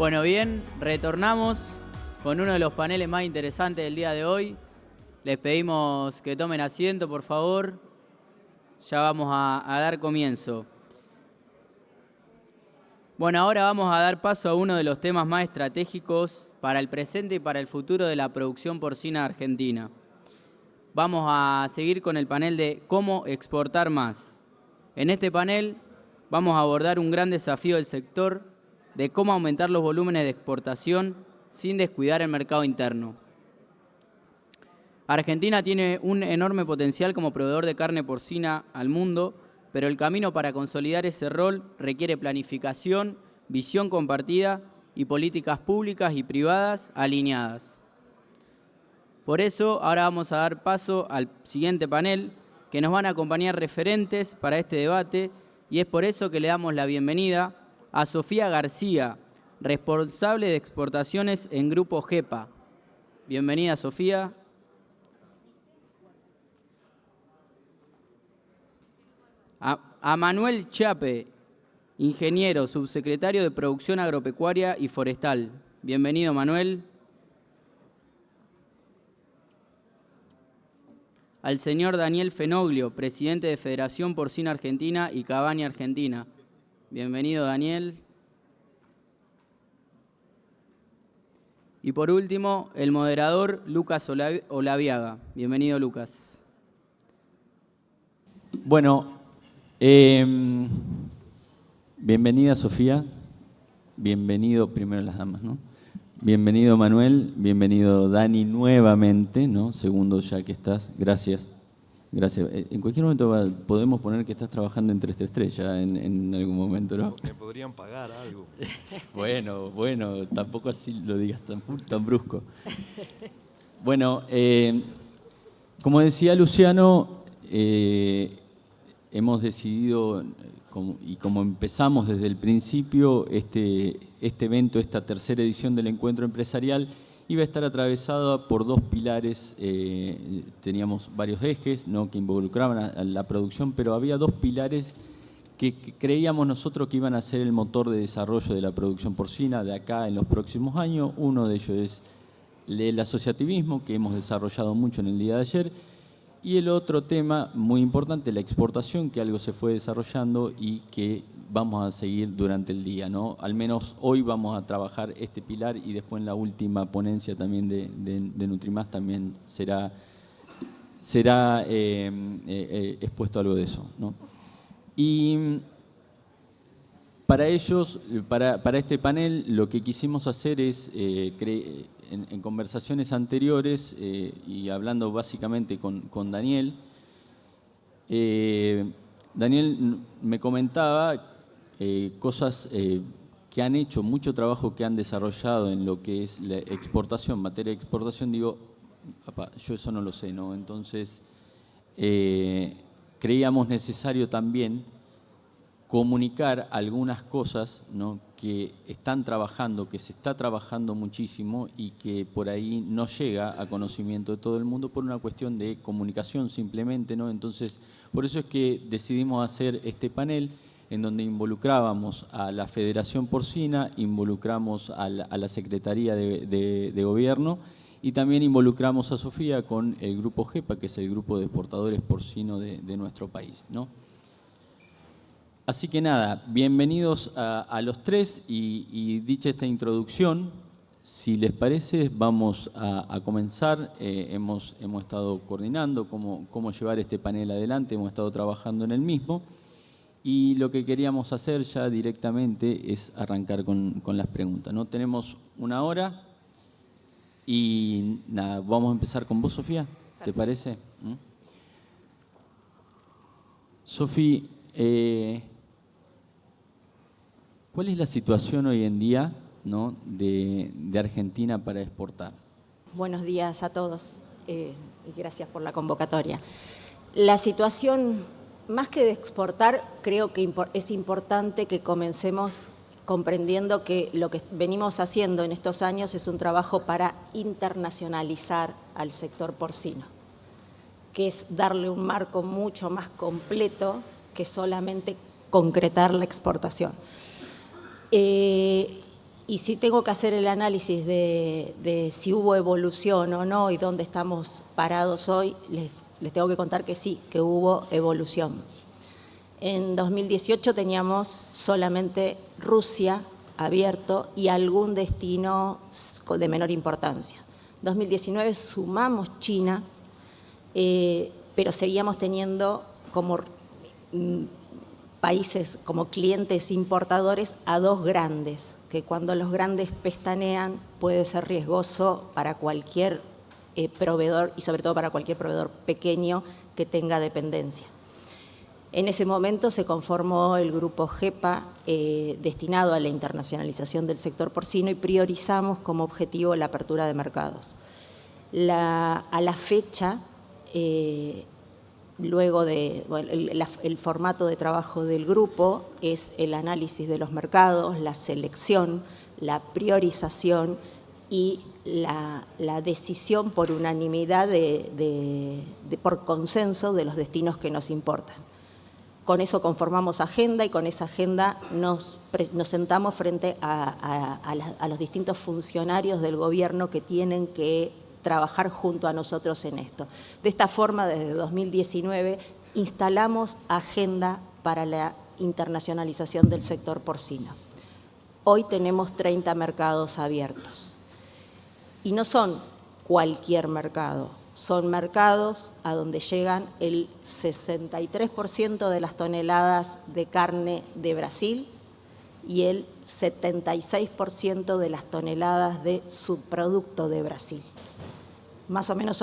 Bueno, bien, retornamos con uno de los paneles más interesantes del día de hoy. Les pedimos que tomen asiento, por favor. Ya vamos a dar comienzo. Bueno, ahora vamos a dar paso a uno de los temas más estratégicos para el presente y para el futuro de la producción porcina argentina. Vamos a seguir con el panel de cómo exportar más. En este panel vamos a abordar un gran desafío del sector de cómo aumentar los volúmenes de exportación sin descuidar el mercado interno. Argentina tiene un enorme potencial como proveedor de carne porcina al mundo, pero el camino para consolidar ese rol requiere planificación, visión compartida y políticas públicas y privadas alineadas. Por eso, ahora vamos a dar paso al siguiente panel, que nos van a acompañar referentes para este debate, y es por eso que le damos la bienvenida a Sofía García, responsable de exportaciones en Grupo GEPA. Bienvenida, Sofía. A Manuel Chape, ingeniero, subsecretario de Producción Agropecuaria y Forestal. Bienvenido, Manuel. Al señor Daniel Fenoglio, presidente de Federación Porcina Argentina y Cabaña Argentina. Bienvenido, Daniel. Y por último, el moderador Lucas Olaviaga. Bienvenido, Lucas. Bueno, bienvenida, Sofía. Bienvenido, primero las damas, ¿no? Bienvenido, Manuel. Bienvenido, Dani, nuevamente, ¿no? Segundo ya que estás. Gracias. Gracias. En cualquier momento podemos poner que estás trabajando en 333 ya en algún momento, ¿no? Me podrían pagar algo. Bueno, tampoco así lo digas tan brusco. Bueno, como decía Luciano, hemos decidido, y como empezamos desde el principio, este evento, esta tercera edición del Encuentro Empresarial, iba a estar atravesada por dos pilares. Teníamos varios ejes, ¿no?, que involucraban a la producción, pero había dos pilares que creíamos nosotros que iban a ser el motor de desarrollo de la producción porcina de acá en los próximos años. Uno de ellos es el asociativismo, que hemos desarrollado mucho en el día de ayer, y el otro tema muy importante, la exportación, que algo se fue desarrollando y que vamos a seguir durante el día, ¿no? Al menos hoy vamos a trabajar este pilar y después en la última ponencia también de Nutrimás también será expuesto algo de eso, ¿no? Y para ellos, para este panel, lo que quisimos hacer es, en conversaciones anteriores y hablando básicamente con Daniel, Daniel me comentaba cosas que han hecho, mucho trabajo que han desarrollado en lo que es la exportación, materia de exportación. Digo, yo eso no lo sé, ¿no? Entonces, creíamos necesario también comunicar algunas cosas, ¿no?, que están trabajando, que se está trabajando muchísimo y que por ahí no llega a conocimiento de todo el mundo por una cuestión de comunicación simplemente, ¿no? Entonces, por eso es que decidimos hacer este panel en donde involucrábamos a la Federación Porcina, involucramos a la Secretaría de Gobierno y también involucramos a Sofía con el Grupo GEPA, que es el grupo de exportadores porcinos de nuestro país, ¿no? Así que nada, bienvenidos a los tres y dicha esta introducción, si les parece vamos a comenzar. Hemos estado coordinando cómo llevar este panel adelante, hemos estado trabajando en el mismo y lo que queríamos hacer ya directamente es arrancar con las preguntas, ¿no? Tenemos una hora y nada, vamos a empezar con vos, Sofía, ¿te parece? Sofía, ¿cuál es la situación hoy en día, ¿no?, de Argentina para exportar? Buenos días a todos y gracias por la convocatoria. La situación, más que de exportar, creo que es importante que comencemos comprendiendo que lo que venimos haciendo en estos años es un trabajo para internacionalizar al sector porcino, que es darle un marco mucho más completo que solamente concretar la exportación. Y Y si tengo que hacer el análisis de si hubo evolución o no y dónde estamos parados hoy, les tengo que contar que sí, que hubo evolución. En 2018 teníamos solamente Rusia abierto y algún destino de menor importancia. En 2019 sumamos China, pero seguíamos teniendo como países, como clientes importadores a dos grandes, que cuando los grandes pestanean puede ser riesgoso para cualquier proveedor y sobre todo para cualquier proveedor pequeño que tenga dependencia. En ese momento se conformó el grupo GEPA destinado a la internacionalización del sector porcino y priorizamos como objetivo la apertura de mercados. A la fecha, luego el formato de trabajo del grupo es el análisis de los mercados, la selección, la priorización y la decisión por unanimidad por consenso de los destinos que nos importan. Con eso conformamos agenda y con esa agenda nos sentamos frente a los distintos funcionarios del gobierno que tienen que trabajar junto a nosotros en esto. De esta forma, desde 2019, instalamos agenda para la internacionalización del sector porcino. Hoy tenemos 30 mercados abiertos. Y no son cualquier mercado, son mercados a donde llegan el 63% de las toneladas de carne de Brasil y el 76% de las toneladas de subproducto de Brasil. Más o menos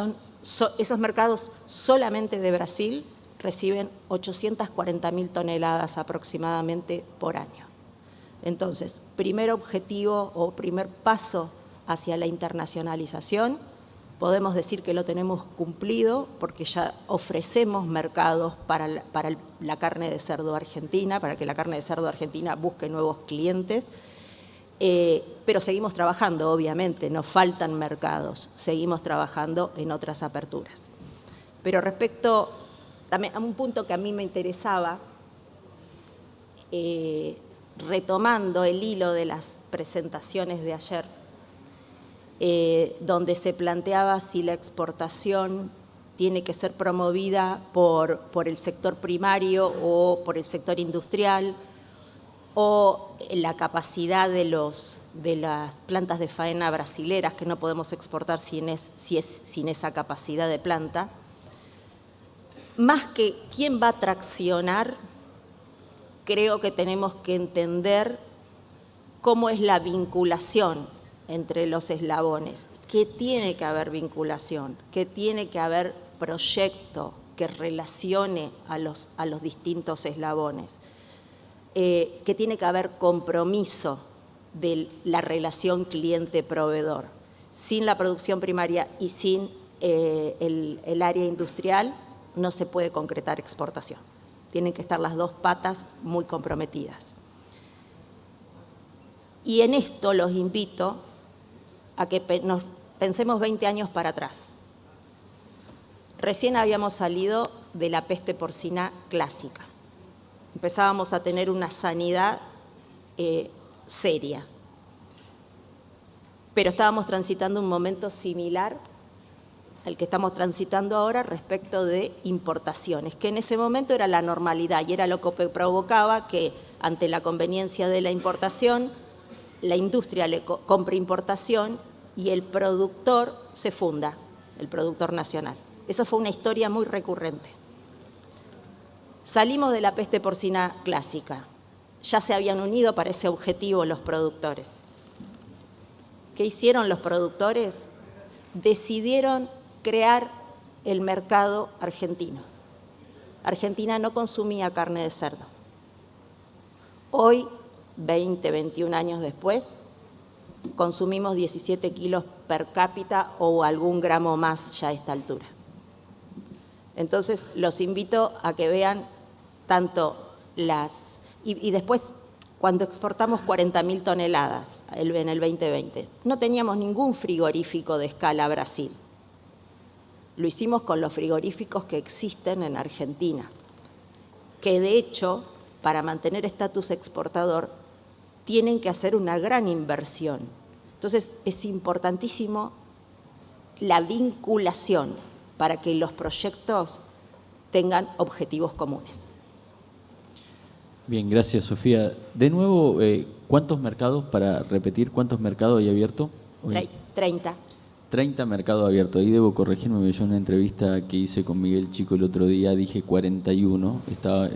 esos mercados solamente de Brasil reciben 840.000 toneladas aproximadamente por año. Entonces, primer objetivo o primer paso hacia la internacionalización, podemos decir que lo tenemos cumplido porque ya ofrecemos mercados para la carne de cerdo argentina, para que la carne de cerdo argentina busque nuevos clientes, pero seguimos trabajando, obviamente, nos faltan mercados, seguimos trabajando en otras aperturas. Pero respecto también a un punto que a mí me interesaba, retomando el hilo de las presentaciones de ayer, donde se planteaba si la exportación tiene que ser promovida por el sector primario o por el sector industrial, o la capacidad de las plantas de faena brasileras, que no podemos exportar sin esa capacidad de planta. Más que quién va a traccionar, creo que tenemos que entender cómo es la vinculación entre los eslabones, que tiene que haber vinculación, que tiene que haber proyecto que relacione a los distintos eslabones, que tiene que haber compromiso de la relación cliente-proveedor. Sin la producción primaria y sin el área industrial no se puede concretar exportación. Tienen que estar las dos patas muy comprometidas. Y en esto los invito a que nos pensemos 20 años para atrás. Recién habíamos salido de la peste porcina clásica. Empezábamos a tener una sanidad seria. Pero estábamos transitando un momento similar al que estamos transitando ahora respecto de importaciones, que en ese momento era la normalidad y era lo que provocaba que ante la conveniencia de la importación, la industria le compre importación y el productor se funda, el productor nacional. Eso fue una historia muy recurrente. Salimos de la peste porcina clásica. Ya se habían unido para ese objetivo los productores. ¿Qué hicieron los productores? Decidieron crear el mercado argentino. Argentina no consumía carne de cerdo. Hoy, 20, 21 años después, consumimos 17 kilos per cápita o algún gramo más ya a esta altura. Entonces, los invito a que vean tanto las... Y después, cuando exportamos 40.000 toneladas en el 2020, no teníamos ningún frigorífico de escala a Brasil. Lo hicimos con los frigoríficos que existen en Argentina, que de hecho, para mantener estatus exportador, tienen que hacer una gran inversión. Entonces, es importantísimo la vinculación para que los proyectos tengan objetivos comunes. Bien, gracias, Sofía. De nuevo, ¿cuántos mercados, para repetir, cuántos mercados hay abiertos? 30. 30 mercados abiertos. Ahí debo corregirme, yo en una entrevista que hice con Miguel Chico el otro día dije 41. Estaba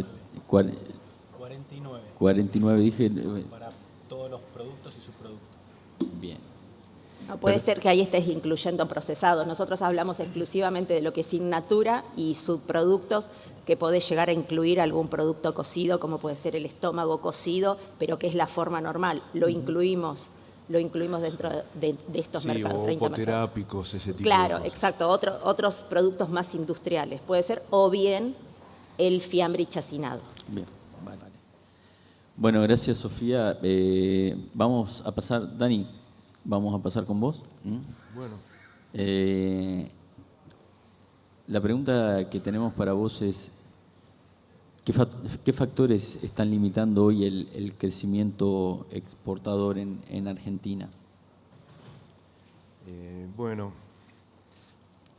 49. 49 dije. Para todos los productos y subproductos. Bien. No puede ser que ahí estés incluyendo procesados. Nosotros hablamos exclusivamente de lo que es in natura y subproductos, que podés llegar a incluir algún producto cocido, como puede ser el estómago cocido, pero que es la forma normal. Lo incluimos dentro de estos mercados. O 30 hipoterápicos, ese tipo Claro, de cosas. exacto. Otros productos más industriales. Puede ser, o bien el fiambre y chacinado. Bien, vale. Bueno, gracias, Sofía. Vamos a pasar, Dani, vamos a pasar con vos. Bueno, La pregunta que tenemos para vos es, ¿qué factores están limitando hoy el crecimiento exportador en Argentina? bueno,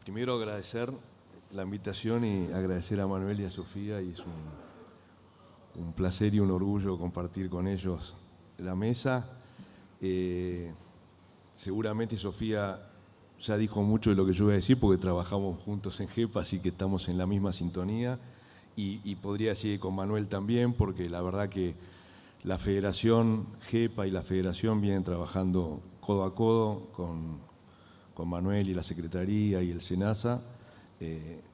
primero agradecer la invitación y agradecer a Manuel y a Sofía, y es un placer y un orgullo compartir con ellos la mesa. Seguramente Sofía ya dijo mucho de lo que yo voy a decir porque trabajamos juntos en GEPA, así que estamos en la misma sintonía, y podría decir con Manuel también, porque la verdad que la Federación GEPA y la Federación vienen trabajando codo a codo con Manuel y la Secretaría y el SENASA,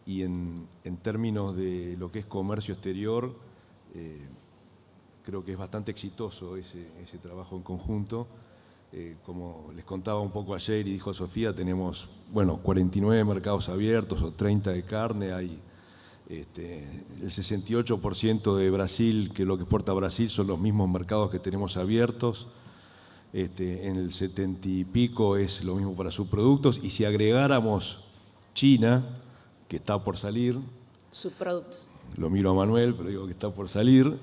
y en términos de lo que es comercio exterior, creo que es bastante exitoso ese trabajo en conjunto. Como les contaba un poco ayer y dijo Sofía, tenemos 49 mercados abiertos o 30 de carne, hay el 68% de Brasil, que lo que exporta Brasil son los mismos mercados que tenemos abiertos, en el 70 y pico es lo mismo para subproductos, y si agregáramos China, que está por salir, Subproductos. lo miro a Manuel, pero digo que está por salir,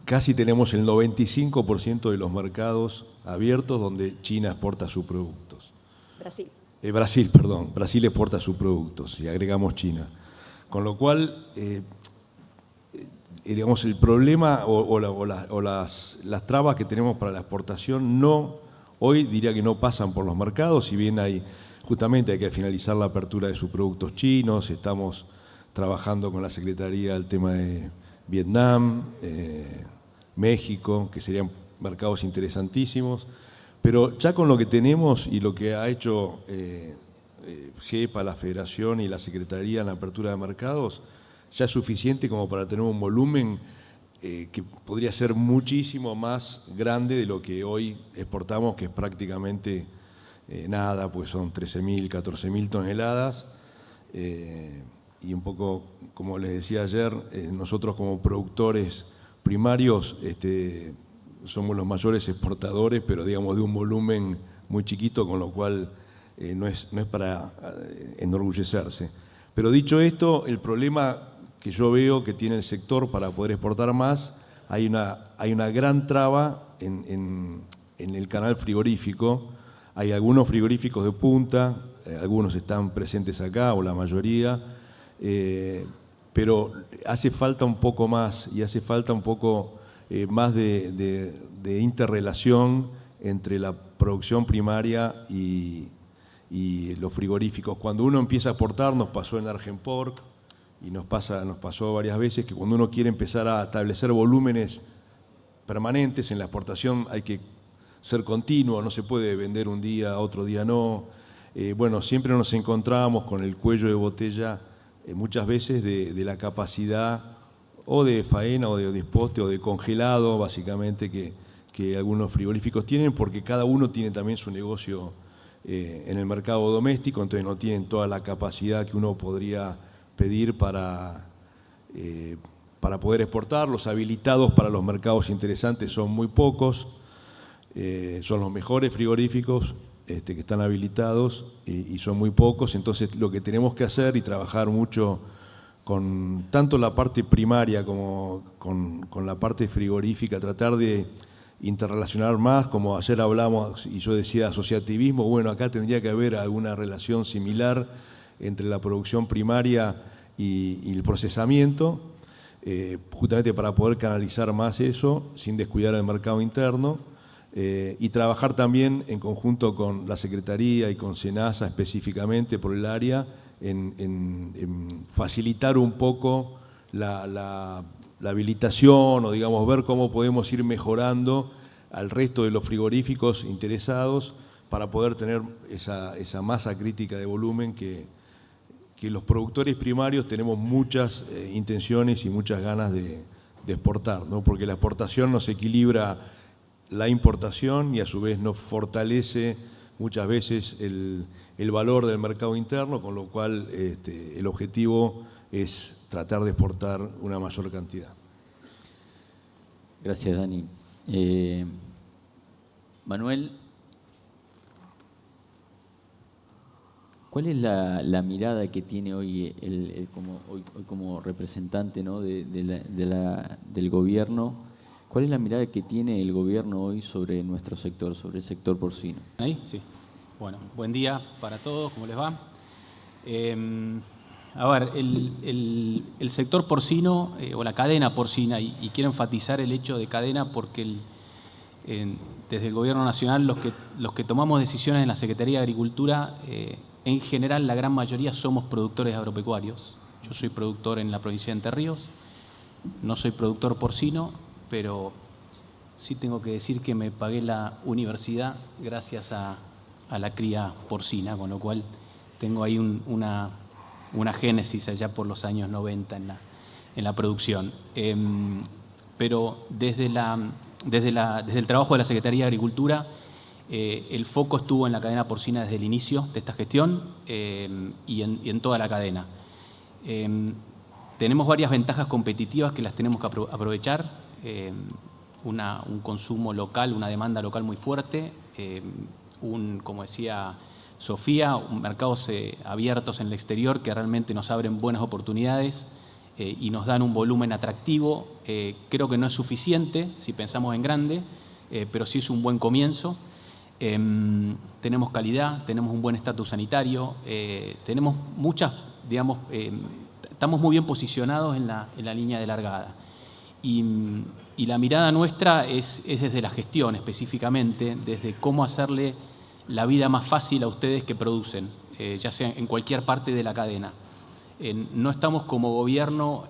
casi tenemos el 95% de los mercados abiertos donde China exporta sus productos. Brasil. Brasil exporta sus productos, si agregamos China. Con lo cual, digamos, el problema o las trabas que tenemos para la exportación hoy diría que no pasan por los mercados, si bien justamente hay que finalizar la apertura de sus productos chinos, estamos trabajando con la Secretaría el tema de Vietnam, México, que serían mercados interesantísimos, pero ya con lo que tenemos y lo que ha hecho GEPA, la Federación y la Secretaría en la apertura de mercados, ya es suficiente como para tener un volumen que podría ser muchísimo más grande de lo que hoy exportamos, que es prácticamente nada, pues son 13.000, 14.000 toneladas, y un poco, como les decía ayer, nosotros como productores primarios somos los mayores exportadores, pero digamos de un volumen muy chiquito, con lo cual no es para enorgullecerse. Pero dicho esto, el problema que yo veo que tiene el sector para poder exportar más, hay una gran traba en el canal frigorífico. Hay algunos frigoríficos de punta, algunos están presentes acá, o la mayoría, pero hace falta un poco más, y hace falta un poco más de interrelación entre la producción primaria y los frigoríficos. Cuando uno empieza a exportar, nos pasó en Argenpork, y nos pasó varias veces, que cuando uno quiere empezar a establecer volúmenes permanentes en la exportación hay que ser continuo, no se puede vender un día, otro día no. Siempre nos encontrábamos con el cuello de botella muchas veces de la capacidad o de faena o de desposte o de congelado, básicamente, que algunos frigoríficos tienen, porque cada uno tiene también su negocio en el mercado doméstico, entonces no tienen toda la capacidad que uno podría pedir para poder exportar. Los habilitados para los mercados interesantes son muy pocos, son los mejores frigoríficos que están habilitados, y son muy pocos. Entonces lo que tenemos que hacer y trabajar mucho con tanto la parte primaria como con la parte frigorífica, tratar de interrelacionar más, como ayer hablamos y yo decía asociativismo, bueno, acá tendría que haber alguna relación similar entre la producción primaria y el procesamiento, justamente para poder canalizar más eso sin descuidar el mercado interno, y trabajar también en conjunto con la Secretaría y con SENASA específicamente por el área en facilitar un poco la habilitación o digamos ver cómo podemos ir mejorando al resto de los frigoríficos interesados para poder tener esa masa crítica de volumen que los productores primarios tenemos muchas intenciones y muchas ganas de exportar, ¿no? Porque la exportación nos equilibra la importación y a su vez nos fortalece muchas veces el valor del mercado interno, con lo cual el objetivo es tratar de exportar una mayor cantidad. Gracias, Dani. Manuel, ¿cuál es la mirada que tiene hoy como representante, ¿no? del gobierno? ¿Cuál es la mirada que tiene el gobierno hoy sobre nuestro sector, sobre el sector porcino? ¿Ahí? Sí. Bueno, buen día para todos, ¿cómo les va? A ver, el sector porcino o la cadena porcina, y quiero enfatizar el hecho de cadena porque desde el Gobierno Nacional los que tomamos decisiones en la Secretaría de Agricultura, en general la gran mayoría somos productores agropecuarios. Yo soy productor en la provincia de Entre Ríos, no soy productor porcino, pero sí tengo que decir que me pagué la universidad gracias a la cría porcina, con lo cual tengo ahí una génesis allá por los años 90 en la producción. Pero desde el trabajo de la Secretaría de Agricultura, el foco estuvo en la cadena porcina desde el inicio de esta gestión y en toda la cadena. Tenemos varias ventajas competitivas que las tenemos que aprovechar. Un consumo local, una demanda local muy fuerte, como decía Sofía, mercados abiertos en el exterior que realmente nos abren buenas oportunidades y nos dan un volumen atractivo. Creo que no es suficiente si pensamos en grande, pero sí es un buen comienzo. Tenemos calidad, tenemos un buen estatus sanitario, tenemos muchas, digamos, estamos muy bien posicionados en la línea de largada. Y la mirada nuestra es desde la gestión específicamente, desde cómo hacerle la vida más fácil a ustedes que producen, ya sea en cualquier parte de la cadena. No estamos como gobierno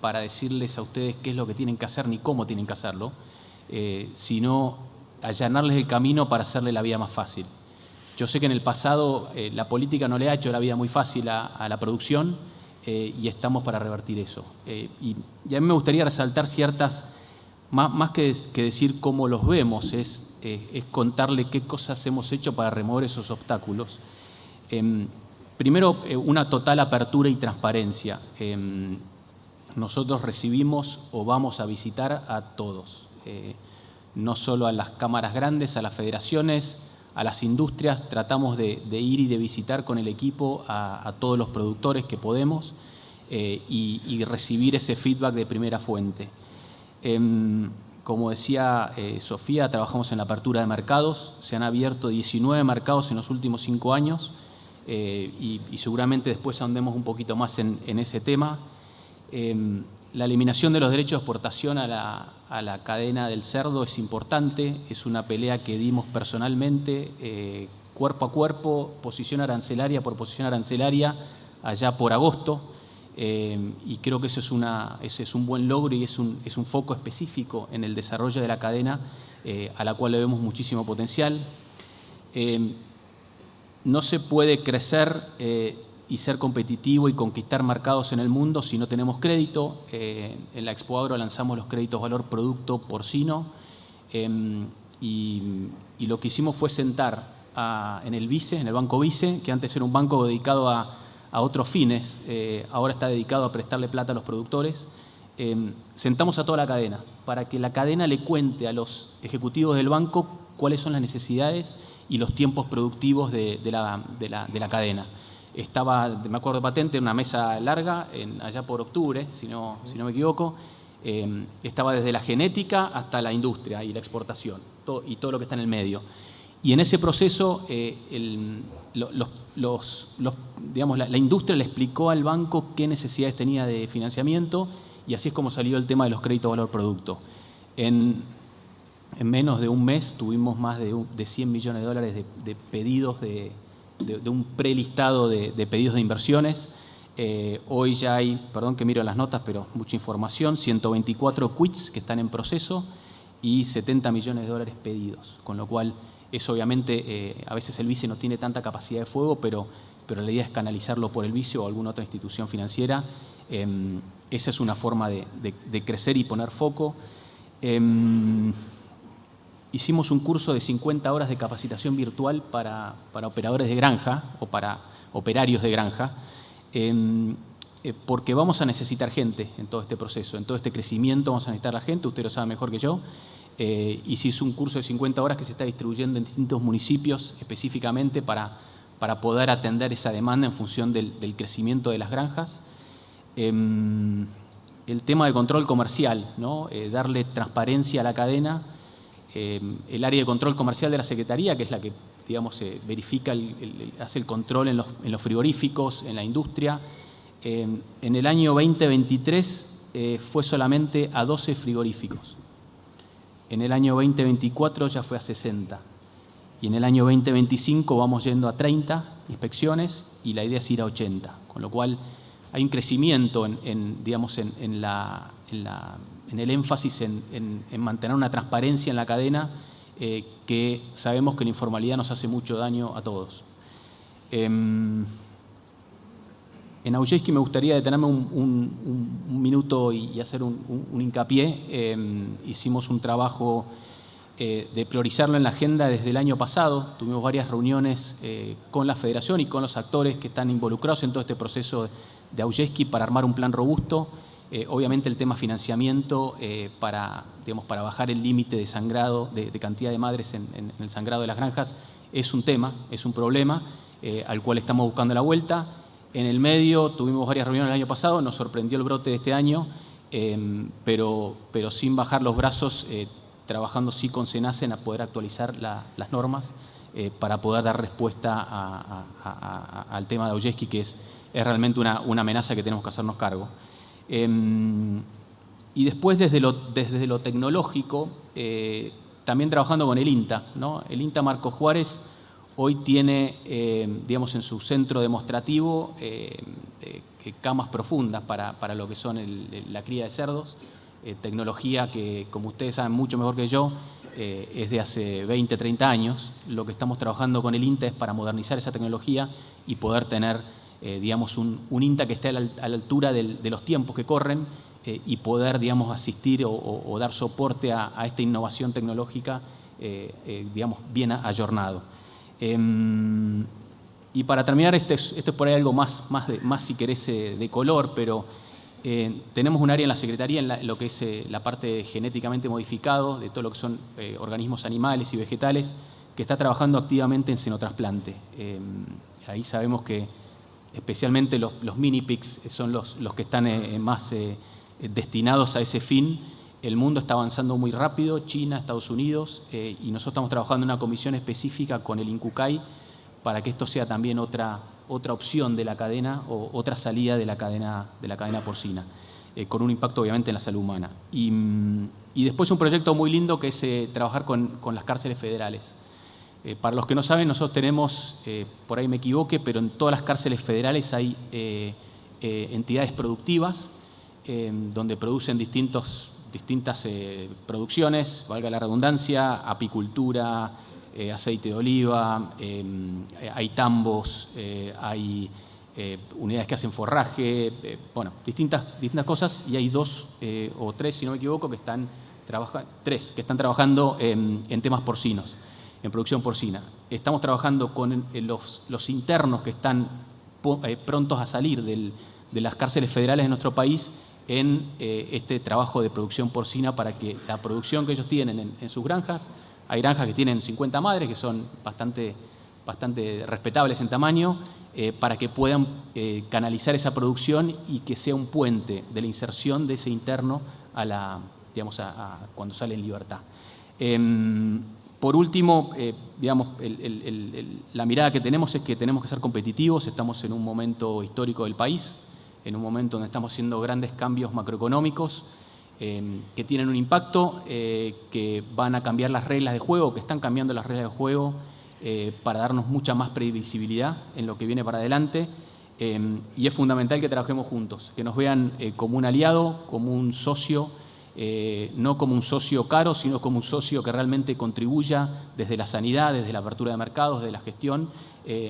para decirles a ustedes qué es lo que tienen que hacer ni cómo tienen que hacerlo, sino allanarles el camino para hacerle la vida más fácil. Yo sé que en el pasado la política no le ha hecho la vida muy fácil a la producción y estamos para revertir eso. Y a mí me gustaría resaltar ciertas, más que decir cómo los vemos, es contarle qué cosas hemos hecho para remover esos obstáculos. Primero, una total apertura y transparencia. Nosotros recibimos o vamos a visitar a todos, no solo a las cámaras grandes, a las federaciones, a las industrias. Tratamos de ir y de visitar con el equipo a todos los productores que podemos y recibir ese feedback de primera fuente. Como decía Sofía, trabajamos en la apertura de mercados. Se han abierto 19 mercados en los últimos 5 años y seguramente después andemos un poquito más en ese tema. La eliminación de los derechos de exportación a la cadena del cerdo es importante, es una pelea que dimos personalmente, cuerpo a cuerpo, posición arancelaria por posición arancelaria, allá por agosto, y creo que ese es un buen logro y es un foco específico en el desarrollo de la cadena, a la cual le vemos muchísimo potencial. No se puede crecer y ser competitivo y conquistar mercados en el mundo si no tenemos crédito. En la Expo Agro lanzamos los créditos valor producto porcino y lo que hicimos fue sentar en el BICE, en el Banco BICE, que antes era un banco dedicado a otros fines, ahora está dedicado a prestarle plata a los productores. Sentamos a toda la cadena para que la cadena le cuente a los ejecutivos del banco cuáles son las necesidades y los tiempos productivos de la cadena. me acuerdo patente, en una mesa larga, allá por octubre, si no me equivoco. Estaba desde la genética hasta la industria y la exportación, y todo lo que está en el medio. Y en ese proceso, la industria le explicó al banco qué necesidades tenía de financiamiento, y así es como salió el tema de los créditos valor producto. En menos de un mes tuvimos más de 100 millones de dólares de pedidos, de un prelistado de pedidos de inversiones. Hoy ya hay, perdón que miro las notas, pero mucha información, 124 quits que están en proceso y 70 millones de dólares pedidos, con lo cual eso obviamente a veces el BICE no tiene tanta capacidad de fuego, pero la idea es canalizarlo por el BICE o alguna otra institución financiera. Esa es una forma de crecer y poner foco. Hicimos un curso de 50 horas de capacitación virtual para operadores de granja o para operarios de granja, porque vamos a necesitar gente en todo este proceso, en todo este crecimiento vamos a necesitar la gente, usted lo sabe mejor que yo. Y si es un curso de 50 horas que se está distribuyendo en distintos municipios específicamente para poder atender esa demanda en función del crecimiento de las granjas. El tema de control comercial, ¿no? Darle transparencia a la cadena. El área de control comercial de la Secretaría, que es la que, digamos, verifica, hace el control en los frigoríficos, en la industria. En el año 2023 fue solamente a 12 frigoríficos. En el año 2024 ya fue a 60. Y en el año 2025 vamos yendo a 30 inspecciones y la idea es ir a 80. Con lo cual hay un crecimiento en el énfasis en mantener una transparencia en la cadena, que sabemos que la informalidad nos hace mucho daño a todos. En Aujexki me gustaría detenerme un minuto y hacer un hincapié. Hicimos un trabajo de priorizarlo en la agenda desde el año pasado. Tuvimos varias reuniones con la federación y con los actores que están involucrados en todo este proceso de Aujexki para armar un plan robusto. Obviamente el tema financiamiento para bajar el límite de sangrado, de cantidad de madres en el sangrado de las granjas, es un tema, es un problema al cual estamos buscando la vuelta. En el medio tuvimos varias reuniones el año pasado, nos sorprendió el brote de este año, pero sin bajar los brazos, trabajando sí con SENACEN a poder actualizar las normas para poder dar respuesta al tema de Aujexki, que es realmente una amenaza que tenemos que hacernos cargo. Y después desde lo tecnológico, también trabajando con el INTA, ¿no? El INTA Marcos Juárez hoy tiene, en su centro demostrativo camas profundas para lo que son la cría de cerdos, tecnología que, como ustedes saben mucho mejor que yo, es de hace 20, 30 años. Lo que estamos trabajando con el INTA es para modernizar esa tecnología y poder tener, un INTA que esté a la altura de los tiempos que corren y poder, asistir o dar soporte a esta innovación tecnológica, bien ayornado. Y para terminar, esto es por ahí algo más si querés, de color, pero tenemos un área en la Secretaría, en lo que es la parte genéticamente modificado, de todo lo que son organismos animales y vegetales, que está trabajando activamente en xenotrasplante. Ahí sabemos que especialmente los mini pigs son los que están más destinados a ese fin. El mundo está avanzando muy rápido, China, Estados Unidos, y nosotros estamos trabajando en una comisión específica con el INCUCAI para que esto sea también otra opción de la cadena o otra salida de la cadena porcina, con un impacto obviamente en la salud humana. Y después un proyecto muy lindo que es trabajar con las cárceles federales. Para los que no saben, nosotros tenemos, por ahí me equivoque, pero en todas las cárceles federales hay entidades productivas donde producen distintas producciones, valga la redundancia, apicultura, aceite de oliva, hay tambos, hay unidades que hacen forraje, distintas cosas, y hay 2 o 3, si no me equivoco, que están trabajando en temas porcinos, en producción porcina. Estamos trabajando con los internos que están prontos a salir de las cárceles federales de nuestro país en este trabajo de producción porcina para que la producción que ellos tienen en sus granjas, hay granjas que tienen 50 madres, que son bastante respetables en tamaño, para que puedan canalizar esa producción y que sea un puente de la inserción de ese interno a cuando sale en libertad. Por último, la mirada que tenemos es que tenemos que ser competitivos. Estamos en un momento histórico del país, en un momento donde estamos haciendo grandes cambios macroeconómicos que tienen un impacto, que van a cambiar las reglas de juego, que están cambiando las reglas de juego para darnos mucha más previsibilidad en lo que viene para adelante. Y es fundamental que trabajemos juntos, que nos vean como un aliado, como un socio, no como un socio caro, sino como un socio que realmente contribuya desde la sanidad, desde la apertura de mercados, desde la gestión,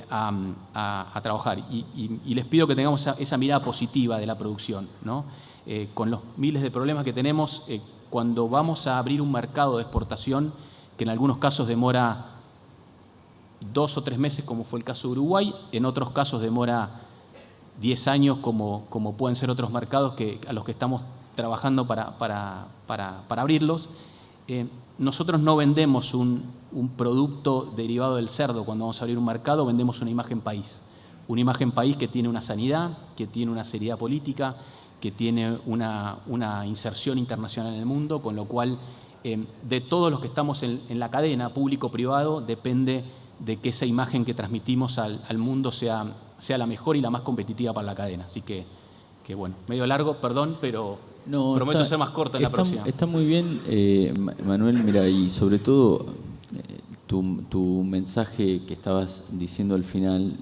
a trabajar. Y les pido que tengamos esa mirada positiva de la producción, ¿no? Con los miles de problemas que tenemos, cuando vamos a abrir un mercado de exportación, que en algunos casos demora 2 o 3 meses, como fue el caso de Uruguay, en otros casos demora 10 años, como pueden ser otros mercados a los que estamos trabajando para abrirlos. Nosotros no vendemos un producto derivado del cerdo. Cuando vamos a abrir un mercado, vendemos una imagen país. Una imagen país que tiene una sanidad, que tiene una seriedad política, que tiene una inserción internacional en el mundo, con lo cual de todos los que estamos en la cadena, público-privado, depende de que esa imagen que transmitimos al mundo sea la mejor y la más competitiva para la cadena. Así que bueno, medio largo, perdón, pero no, prometo ser más corto en la próxima. Está muy bien, Manuel, mira, y sobre todo tu mensaje que estabas diciendo al final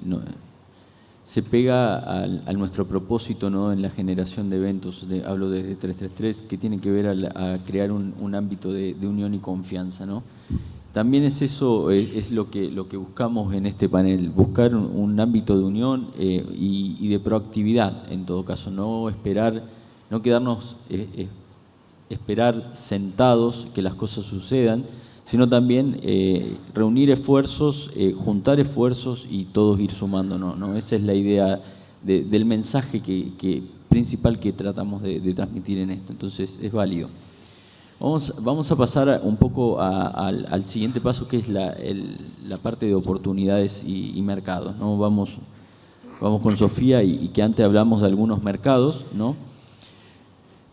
se pega a nuestro propósito, ¿no?, en la generación de eventos, hablo desde 333, que tiene que ver a crear un ámbito de unión y confianza, ¿no? También es eso, es lo que buscamos en este panel, buscar un ámbito de unión y de proactividad, en todo caso, no quedarnos esperar sentados que las cosas sucedan, sino también reunir esfuerzos, juntar esfuerzos y todos ir sumando, ¿no? Esa es la idea del mensaje principal que tratamos de transmitir en esto, entonces es válido. Vamos a pasar un poco al siguiente paso, que es la parte de oportunidades y mercados, ¿no? Vamos con Sofía y que antes hablamos de algunos mercados, ¿no?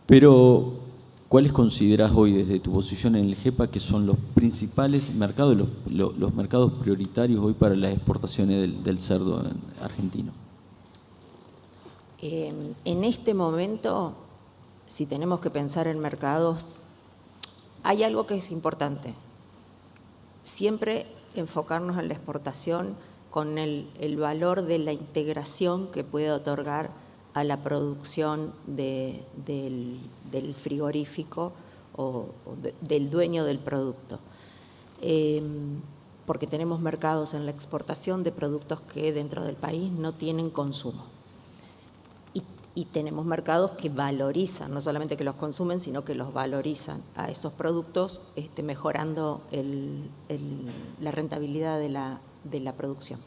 Pero, ¿cuáles consideras hoy desde tu posición en el GEPA que son los principales mercados, los mercados prioritarios hoy para las exportaciones del cerdo argentino? En este momento, si tenemos que pensar en mercados, hay algo que es importante. Siempre enfocarnos en la exportación con el valor de la integración que puede otorgar a la producción del frigorífico o del dueño del producto. Porque tenemos mercados en la exportación de productos que dentro del país no tienen consumo. Y tenemos mercados que valorizan, no solamente que los consumen, sino que los valorizan a esos productos, mejorando la rentabilidad de la producción.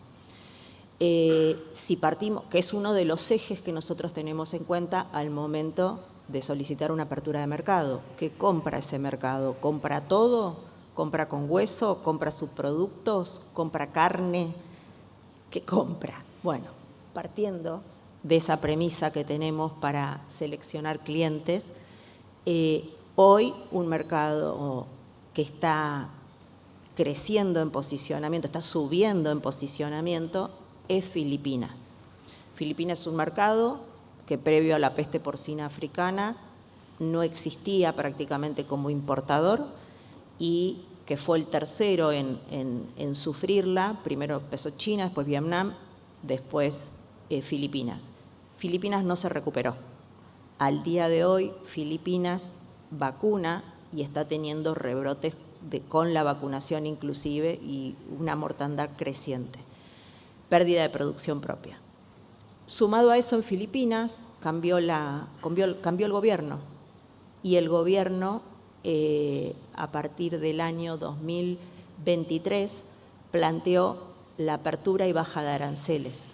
Si partimos, que es uno de los ejes que nosotros tenemos en cuenta al momento de solicitar una apertura de mercado. ¿Qué compra ese mercado? ¿Compra todo? ¿Compra con hueso? ¿Compra subproductos? ¿Compra carne? ¿Qué compra? Bueno, partiendo de esa premisa que tenemos para seleccionar clientes, hoy un mercado que está creciendo en posicionamiento, está subiendo en posicionamiento, es Filipinas. Filipinas es un mercado que previo a la peste porcina africana no existía prácticamente como importador y que fue el tercero en sufrirla. Primero empezó China, después Vietnam, después Filipinas. Filipinas no se recuperó. Al día de hoy, Filipinas vacuna y está teniendo rebrotes con la vacunación inclusive y una mortandad creciente. Pérdida de producción propia. Sumado a eso, en Filipinas cambió el gobierno y el gobierno a partir del año 2023 planteó la apertura y baja de aranceles.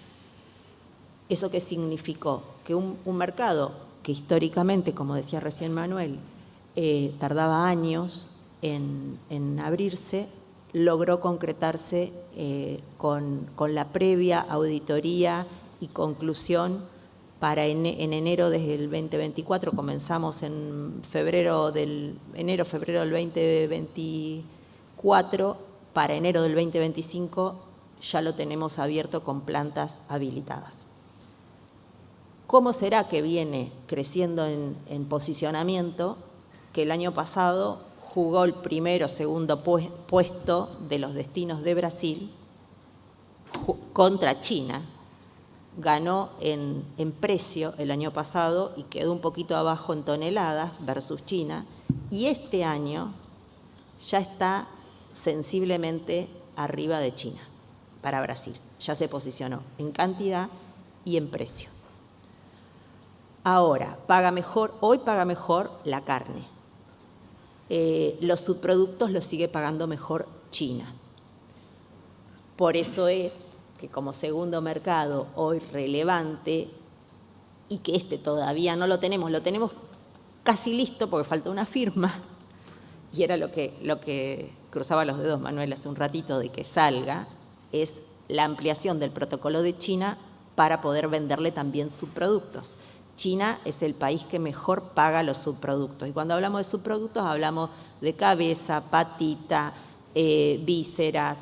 ¿Eso qué significó? Que un mercado que históricamente, como decía recién Manuel, tardaba años en abrirse, logró concretarse con la previa auditoría y conclusión para en enero del 2024, comenzamos en febrero del 2024, para enero del 2025 ya lo tenemos abierto con plantas habilitadas. ¿Cómo será que viene creciendo en posicionamiento? Que el año pasado jugó el primero o segundo puesto de los destinos de Brasil contra China. Ganó en precio el año pasado y quedó un poquito abajo en toneladas versus China. Y este año ya está sensiblemente arriba de China para Brasil. Ya se posicionó en cantidad y en precio. Ahora, hoy paga mejor la carne. Los subproductos los sigue pagando mejor China. Por eso es que como segundo mercado hoy relevante, y que todavía no lo tenemos casi listo porque falta una firma, y era lo que cruzaba los dedos Manuel hace un ratito de que salga, es la ampliación del protocolo de China para poder venderle también subproductos. China es el país que mejor paga los subproductos. Y cuando hablamos de subproductos hablamos de cabeza, patita, vísceras,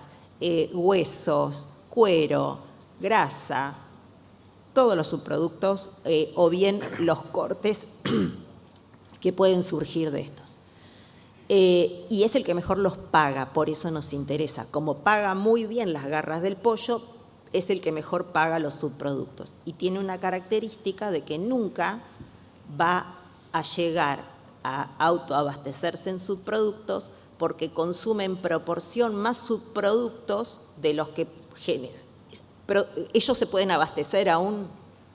huesos, cuero, grasa, todos los subproductos o bien los cortes que pueden surgir de estos. Y es el que mejor los paga, por eso nos interesa. Como paga muy bien las garras del pollo, es el que mejor paga los subproductos. Y tiene una característica de que nunca va a llegar a autoabastecerse en subproductos porque consume en proporción más subproductos de los que generan. Pero ellos se pueden abastecer a un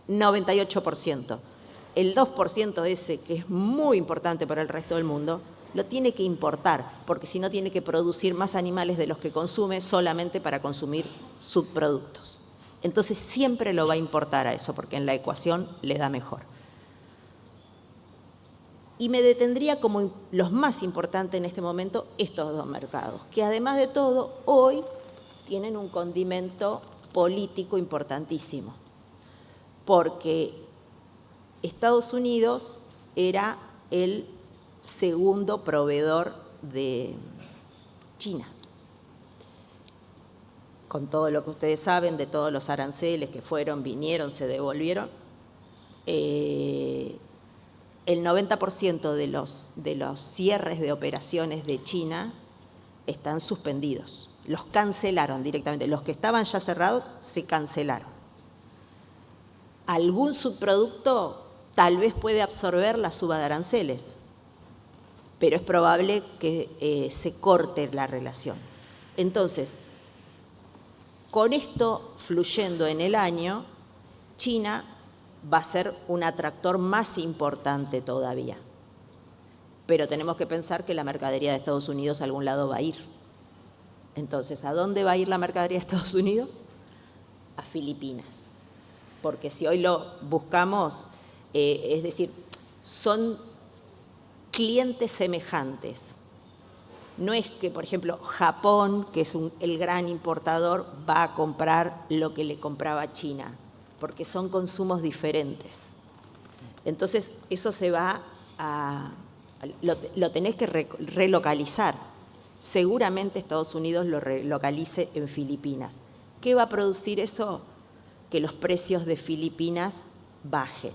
98%. El 2% ese, que es muy importante para el resto del mundo, lo tiene que importar, porque si no tiene que producir más animales de los que consume solamente para consumir subproductos. Entonces siempre lo va a importar a eso, porque en la ecuación le da mejor. Y me detendría como los más importantes en este momento estos dos mercados, que además de todo, hoy tienen un condimento político importantísimo, porque Estados Unidos era el segundo proveedor de China. Con todo lo que ustedes saben, de todos los aranceles que fueron, vinieron, se devolvieron, el 90% de los cierres de operaciones de China están suspendidos. Los cancelaron directamente. Los que estaban ya cerrados se cancelaron. Algún subproducto tal vez puede absorber la suba de aranceles, pero es probable que se corte la relación. Entonces, con esto fluyendo en el año, China va a ser un atractor más importante todavía. Pero tenemos que pensar que la mercadería de Estados Unidos a algún lado va a ir. Entonces, ¿a dónde va a ir la mercadería de Estados Unidos? A Filipinas. Porque si hoy lo buscamos, es decir, son clientes semejantes. No es que, por ejemplo, Japón, que es el gran importador, va a comprar lo que le compraba China, porque son consumos diferentes. Entonces, eso se va lo tenés que relocalizar. Seguramente Estados Unidos lo relocalice en Filipinas. ¿Qué va a producir eso? Que los precios de Filipinas bajen.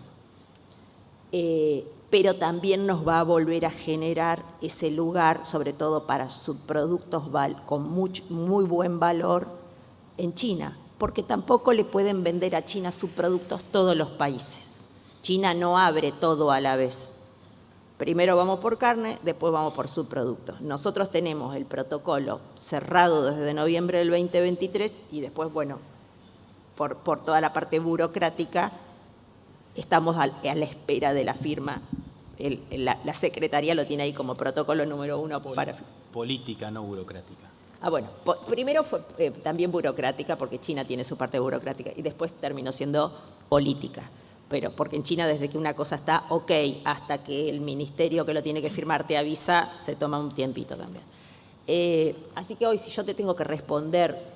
Pero también nos va a volver a generar ese lugar, sobre todo para subproductos con muy buen valor en China, porque tampoco le pueden vender a China subproductos todos los países. China no abre todo a la vez. Primero vamos por carne, después vamos por subproductos. Nosotros tenemos el protocolo cerrado desde noviembre del 2023 y después, bueno, por toda la parte burocrática, estamos a la espera de la firma. La Secretaría lo tiene ahí como protocolo número 1 para... Política, no burocrática. Bueno, primero fue también burocrática, porque China tiene su parte burocrática, y después terminó siendo política. Pero porque en China, desde que una cosa está ok hasta que el ministerio que lo tiene que firmar te avisa, se toma un tiempito también. Así que hoy, si yo te tengo que responder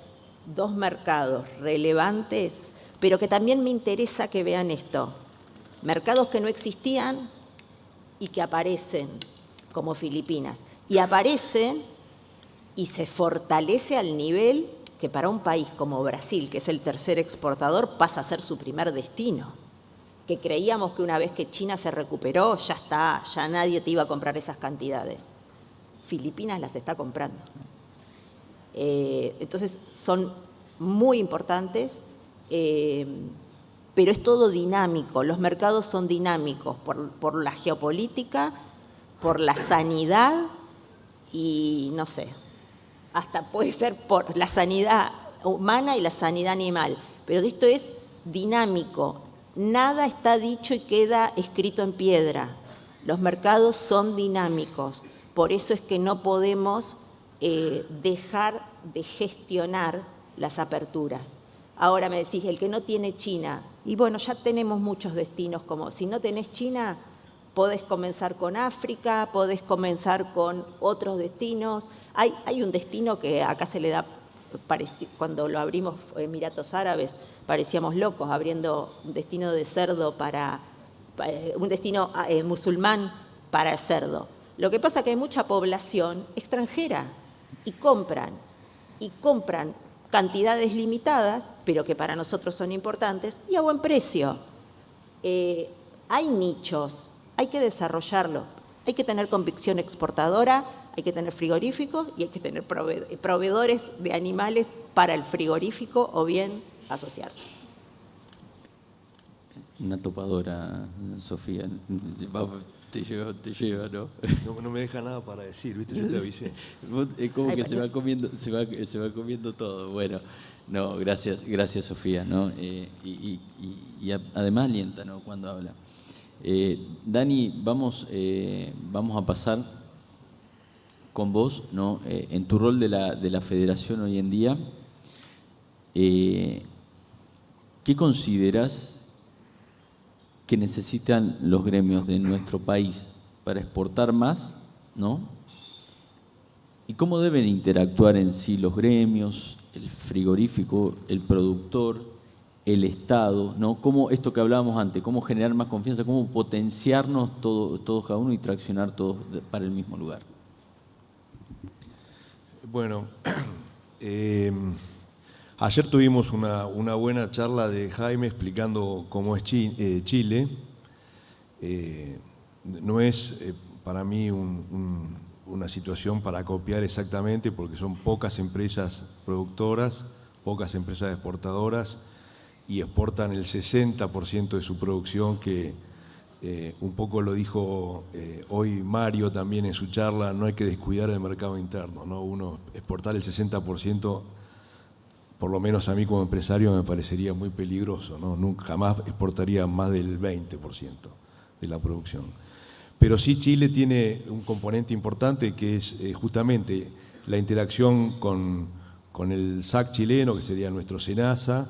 2 mercados relevantes, pero que también me interesa que vean esto, mercados que no existían y que aparecen, como Filipinas, y aparecen y se fortalece al nivel que para un país como Brasil, que es el tercer exportador, pasa a ser su primer destino. Que creíamos que una vez que China se recuperó, ya está, ya nadie te iba a comprar esas cantidades. Filipinas las está comprando. Entonces son muy importantes, pero es todo dinámico. Los mercados son dinámicos por la geopolítica, por la sanidad y no sé, hasta puede ser por la sanidad humana y la sanidad animal. Pero esto es dinámico. Nada está dicho y queda escrito en piedra. Los mercados son dinámicos. Por eso es que no podemos dejar de gestionar las aperturas. Ahora me decís, el que no tiene China, y bueno, ya tenemos muchos destinos, como si no tenés China, podés comenzar con África, podés comenzar con otros destinos. Hay un destino que acá se le da, cuando lo abrimos Emiratos Árabes, parecíamos locos, abriendo un destino de cerdo un destino musulmán para el cerdo. Lo que pasa es que hay mucha población extranjera y compran cantidades limitadas, pero que para nosotros son importantes y a buen precio. Hay nichos, hay que desarrollarlo, hay que tener convicción exportadora, hay que tener frigoríficos y hay que tener proveedores de animales para el frigorífico o bien asociarse. Una topadora, Sofía. Te lleva, ¿no? No me deja nada para decir, ¿viste? Yo te avisé. Es como que se va comiendo todo. Bueno, no, gracias Sofía, ¿no? Y además alienta, ¿no? Cuando habla. Dani, vamos a pasar con vos, ¿no? En tu rol de la Federación hoy en día, ¿qué consideras que necesitan los gremios de nuestro país para exportar más, ¿no? ¿Y cómo deben interactuar en sí los gremios, el frigorífico, el productor, el Estado, ¿no? Cómo, esto que hablábamos antes, cómo generar más confianza, cómo potenciarnos todos cada uno y traccionar todos para el mismo lugar? Bueno, ayer tuvimos una buena charla de Jaime explicando cómo es Chile. No es para mí una situación para copiar exactamente, porque son pocas empresas productoras, pocas empresas exportadoras, y exportan el 60% de su producción, que un poco lo dijo hoy Mario también en su charla, no hay que descuidar el mercado interno, ¿no? Uno exportar el 60%, por lo menos a mí como empresario me parecería muy peligroso, ¿no? Nunca, jamás exportaría más del 20% de la producción. Pero sí Chile tiene un componente importante que es justamente la interacción con el SAC chileno, que sería nuestro SENASA,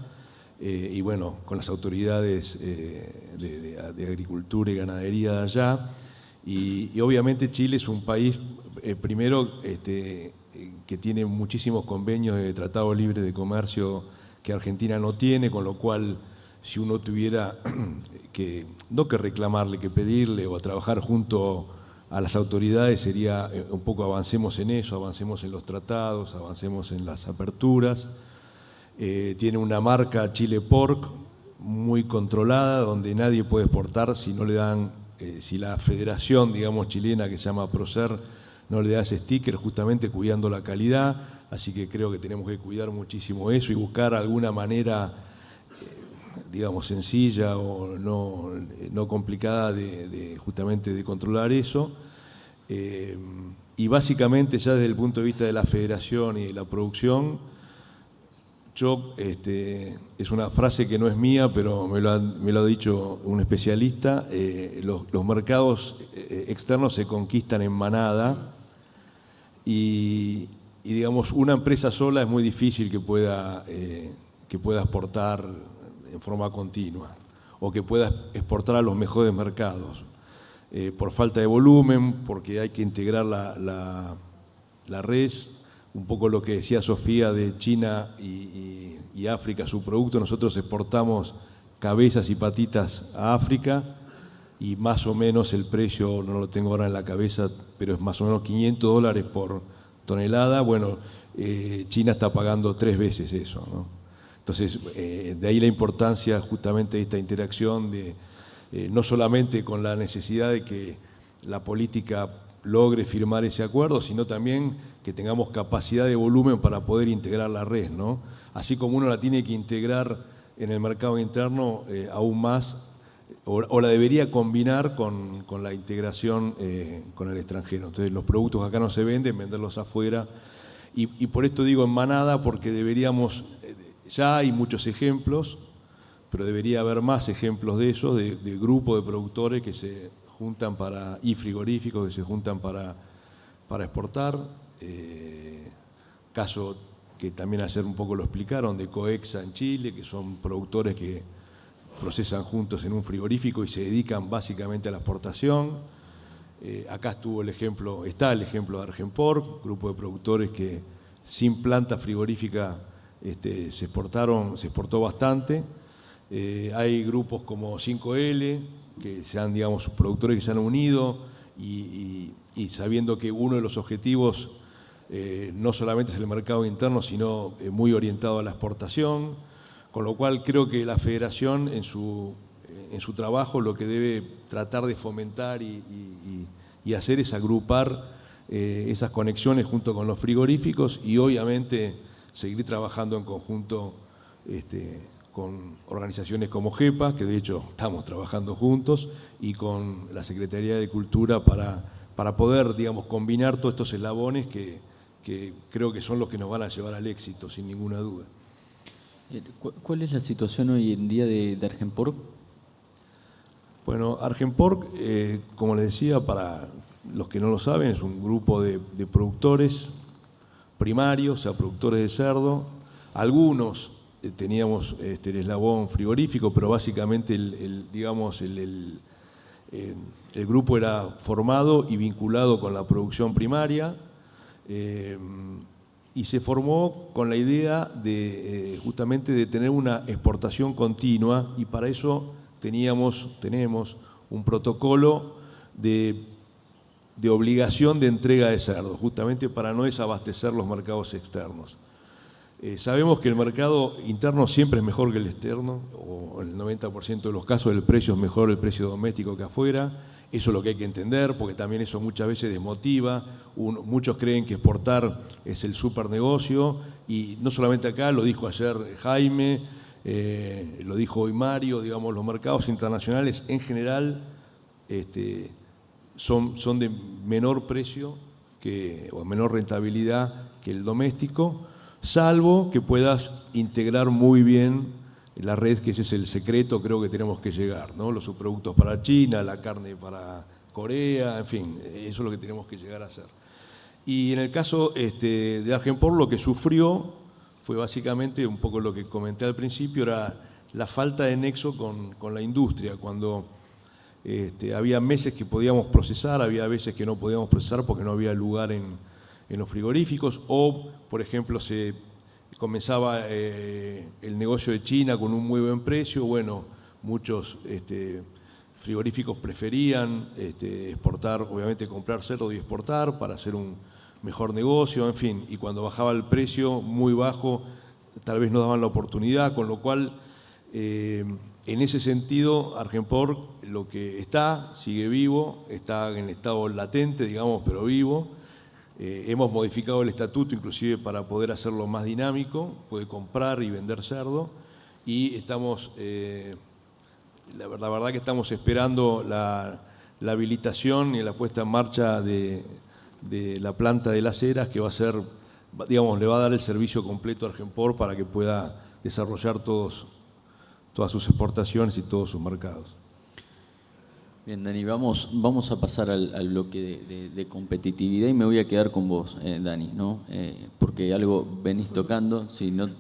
y bueno, con las autoridades de agricultura y ganadería de allá. Y obviamente Chile es un país, primero, que tiene muchísimos convenios de tratado libre de comercio que Argentina no tiene, con lo cual si uno tuviera no que reclamarle, que pedirle o trabajar junto a las autoridades, sería un poco avancemos en eso, avancemos en los tratados, avancemos en las aperturas. Tiene una marca Chile Pork muy controlada, donde nadie puede exportar si no le dan, si la federación, digamos, chilena, que se llama Procer, no le da ese sticker, justamente cuidando la calidad. Así que creo que tenemos que cuidar muchísimo eso y buscar alguna manera, digamos, sencilla o no complicada justamente de controlar eso. Y básicamente ya desde el punto de vista de la federación y de la producción, es una frase que no es mía, pero me lo ha dicho un especialista, los mercados externos se conquistan en manada y digamos, una empresa sola es muy difícil que pueda exportar en forma continua o que pueda exportar a los mejores mercados, por falta de volumen, porque hay que integrar la res, un poco lo que decía Sofía de China y África, su producto. Nosotros exportamos cabezas y patitas a África y más o menos el precio, no lo tengo ahora en la cabeza, pero es más o menos $500 por tonelada. Bueno, China está pagando 3 veces eso, ¿no? Entonces, de ahí la importancia justamente de esta interacción, no solamente con la necesidad de que la política logre firmar ese acuerdo, sino también que tengamos capacidad de volumen para poder integrar la red, ¿no? Así como uno la tiene que integrar en el mercado interno, aún más, o la debería combinar con la integración con el extranjero. Entonces, los productos que acá no se venden, venderlos afuera. Y por esto digo en manada, porque deberíamos, ya hay muchos ejemplos, pero debería haber más ejemplos de eso, de grupos de productores que se juntan y frigoríficos que se juntan para exportar. Caso que también ayer un poco lo explicaron, de Coexa en Chile, que son productores que procesan juntos en un frigorífico y se dedican básicamente a la exportación. Acá está el ejemplo de Argenpor, grupo de productores que sin planta frigorífica se exportó bastante. Hay grupos como 5L, que sus productores que se han unido y sabiendo que uno de los objetivos no solamente es el mercado interno, sino muy orientado a la exportación, con lo cual creo que la Federación en su trabajo lo que debe tratar de fomentar y hacer es agrupar esas conexiones junto con los frigoríficos y obviamente seguir trabajando en conjunto con organizaciones como GEPA, que de hecho estamos trabajando juntos, y con la Secretaría de Cultura para poder, digamos, combinar todos estos eslabones que creo que son los que nos van a llevar al éxito, sin ninguna duda. ¿Cuál es la situación hoy en día de Argenpor? Bueno, Argenpor, como les decía, para los que no lo saben, es un grupo de productores primarios, o sea, productores de cerdo. Algunos teníamos el eslabón frigorífico, pero básicamente el grupo era formado y vinculado con la producción primaria. Y se formó con la idea justamente de tener una exportación continua, y para eso tenemos un protocolo de obligación de entrega de cerdo, justamente para no desabastecer los mercados externos. Sabemos que el mercado interno siempre es mejor que el externo, o en el 90% de los casos el precio es mejor el precio doméstico que afuera. Eso es lo que hay que entender, porque también eso muchas veces desmotiva. Muchos creen que exportar es el supernegocio, y no solamente acá, lo dijo ayer Jaime, lo dijo hoy Mario, digamos, los mercados internacionales en general son de menor precio o menor rentabilidad que el doméstico, salvo que puedas integrar muy bien la red, que ese es el secreto, creo que tenemos que llegar, ¿no? Los subproductos para China, la carne para Corea, en fin, eso es lo que tenemos que llegar a hacer. Y en el caso de Argenpor, lo que sufrió fue básicamente un poco lo que comenté al principio, era la falta de nexo con la industria. Cuando había meses que podíamos procesar, había veces que no podíamos procesar porque no había lugar en los frigoríficos, o, por ejemplo, se comenzaba el negocio de China con un muy buen precio. Bueno, muchos frigoríficos preferían exportar, obviamente comprar cerdo y exportar para hacer un mejor negocio, en fin, y cuando bajaba el precio muy bajo, tal vez no daban la oportunidad, con lo cual, en ese sentido, Argenpor lo que sigue vivo, está en estado latente, digamos, pero vivo. Hemos modificado el estatuto inclusive para poder hacerlo más dinámico, puede comprar y vender cerdo, y estamos, la verdad que estamos esperando la habilitación y la puesta en marcha de la planta de Las Heras, que va a ser, digamos, le va a dar el servicio completo a Argenpor para que pueda desarrollar todas sus exportaciones y todos sus mercados. Bien, Dani, vamos a pasar al bloque de competitividad, y me voy a quedar con vos, Dani, ¿no? Porque algo venís tocando, si no,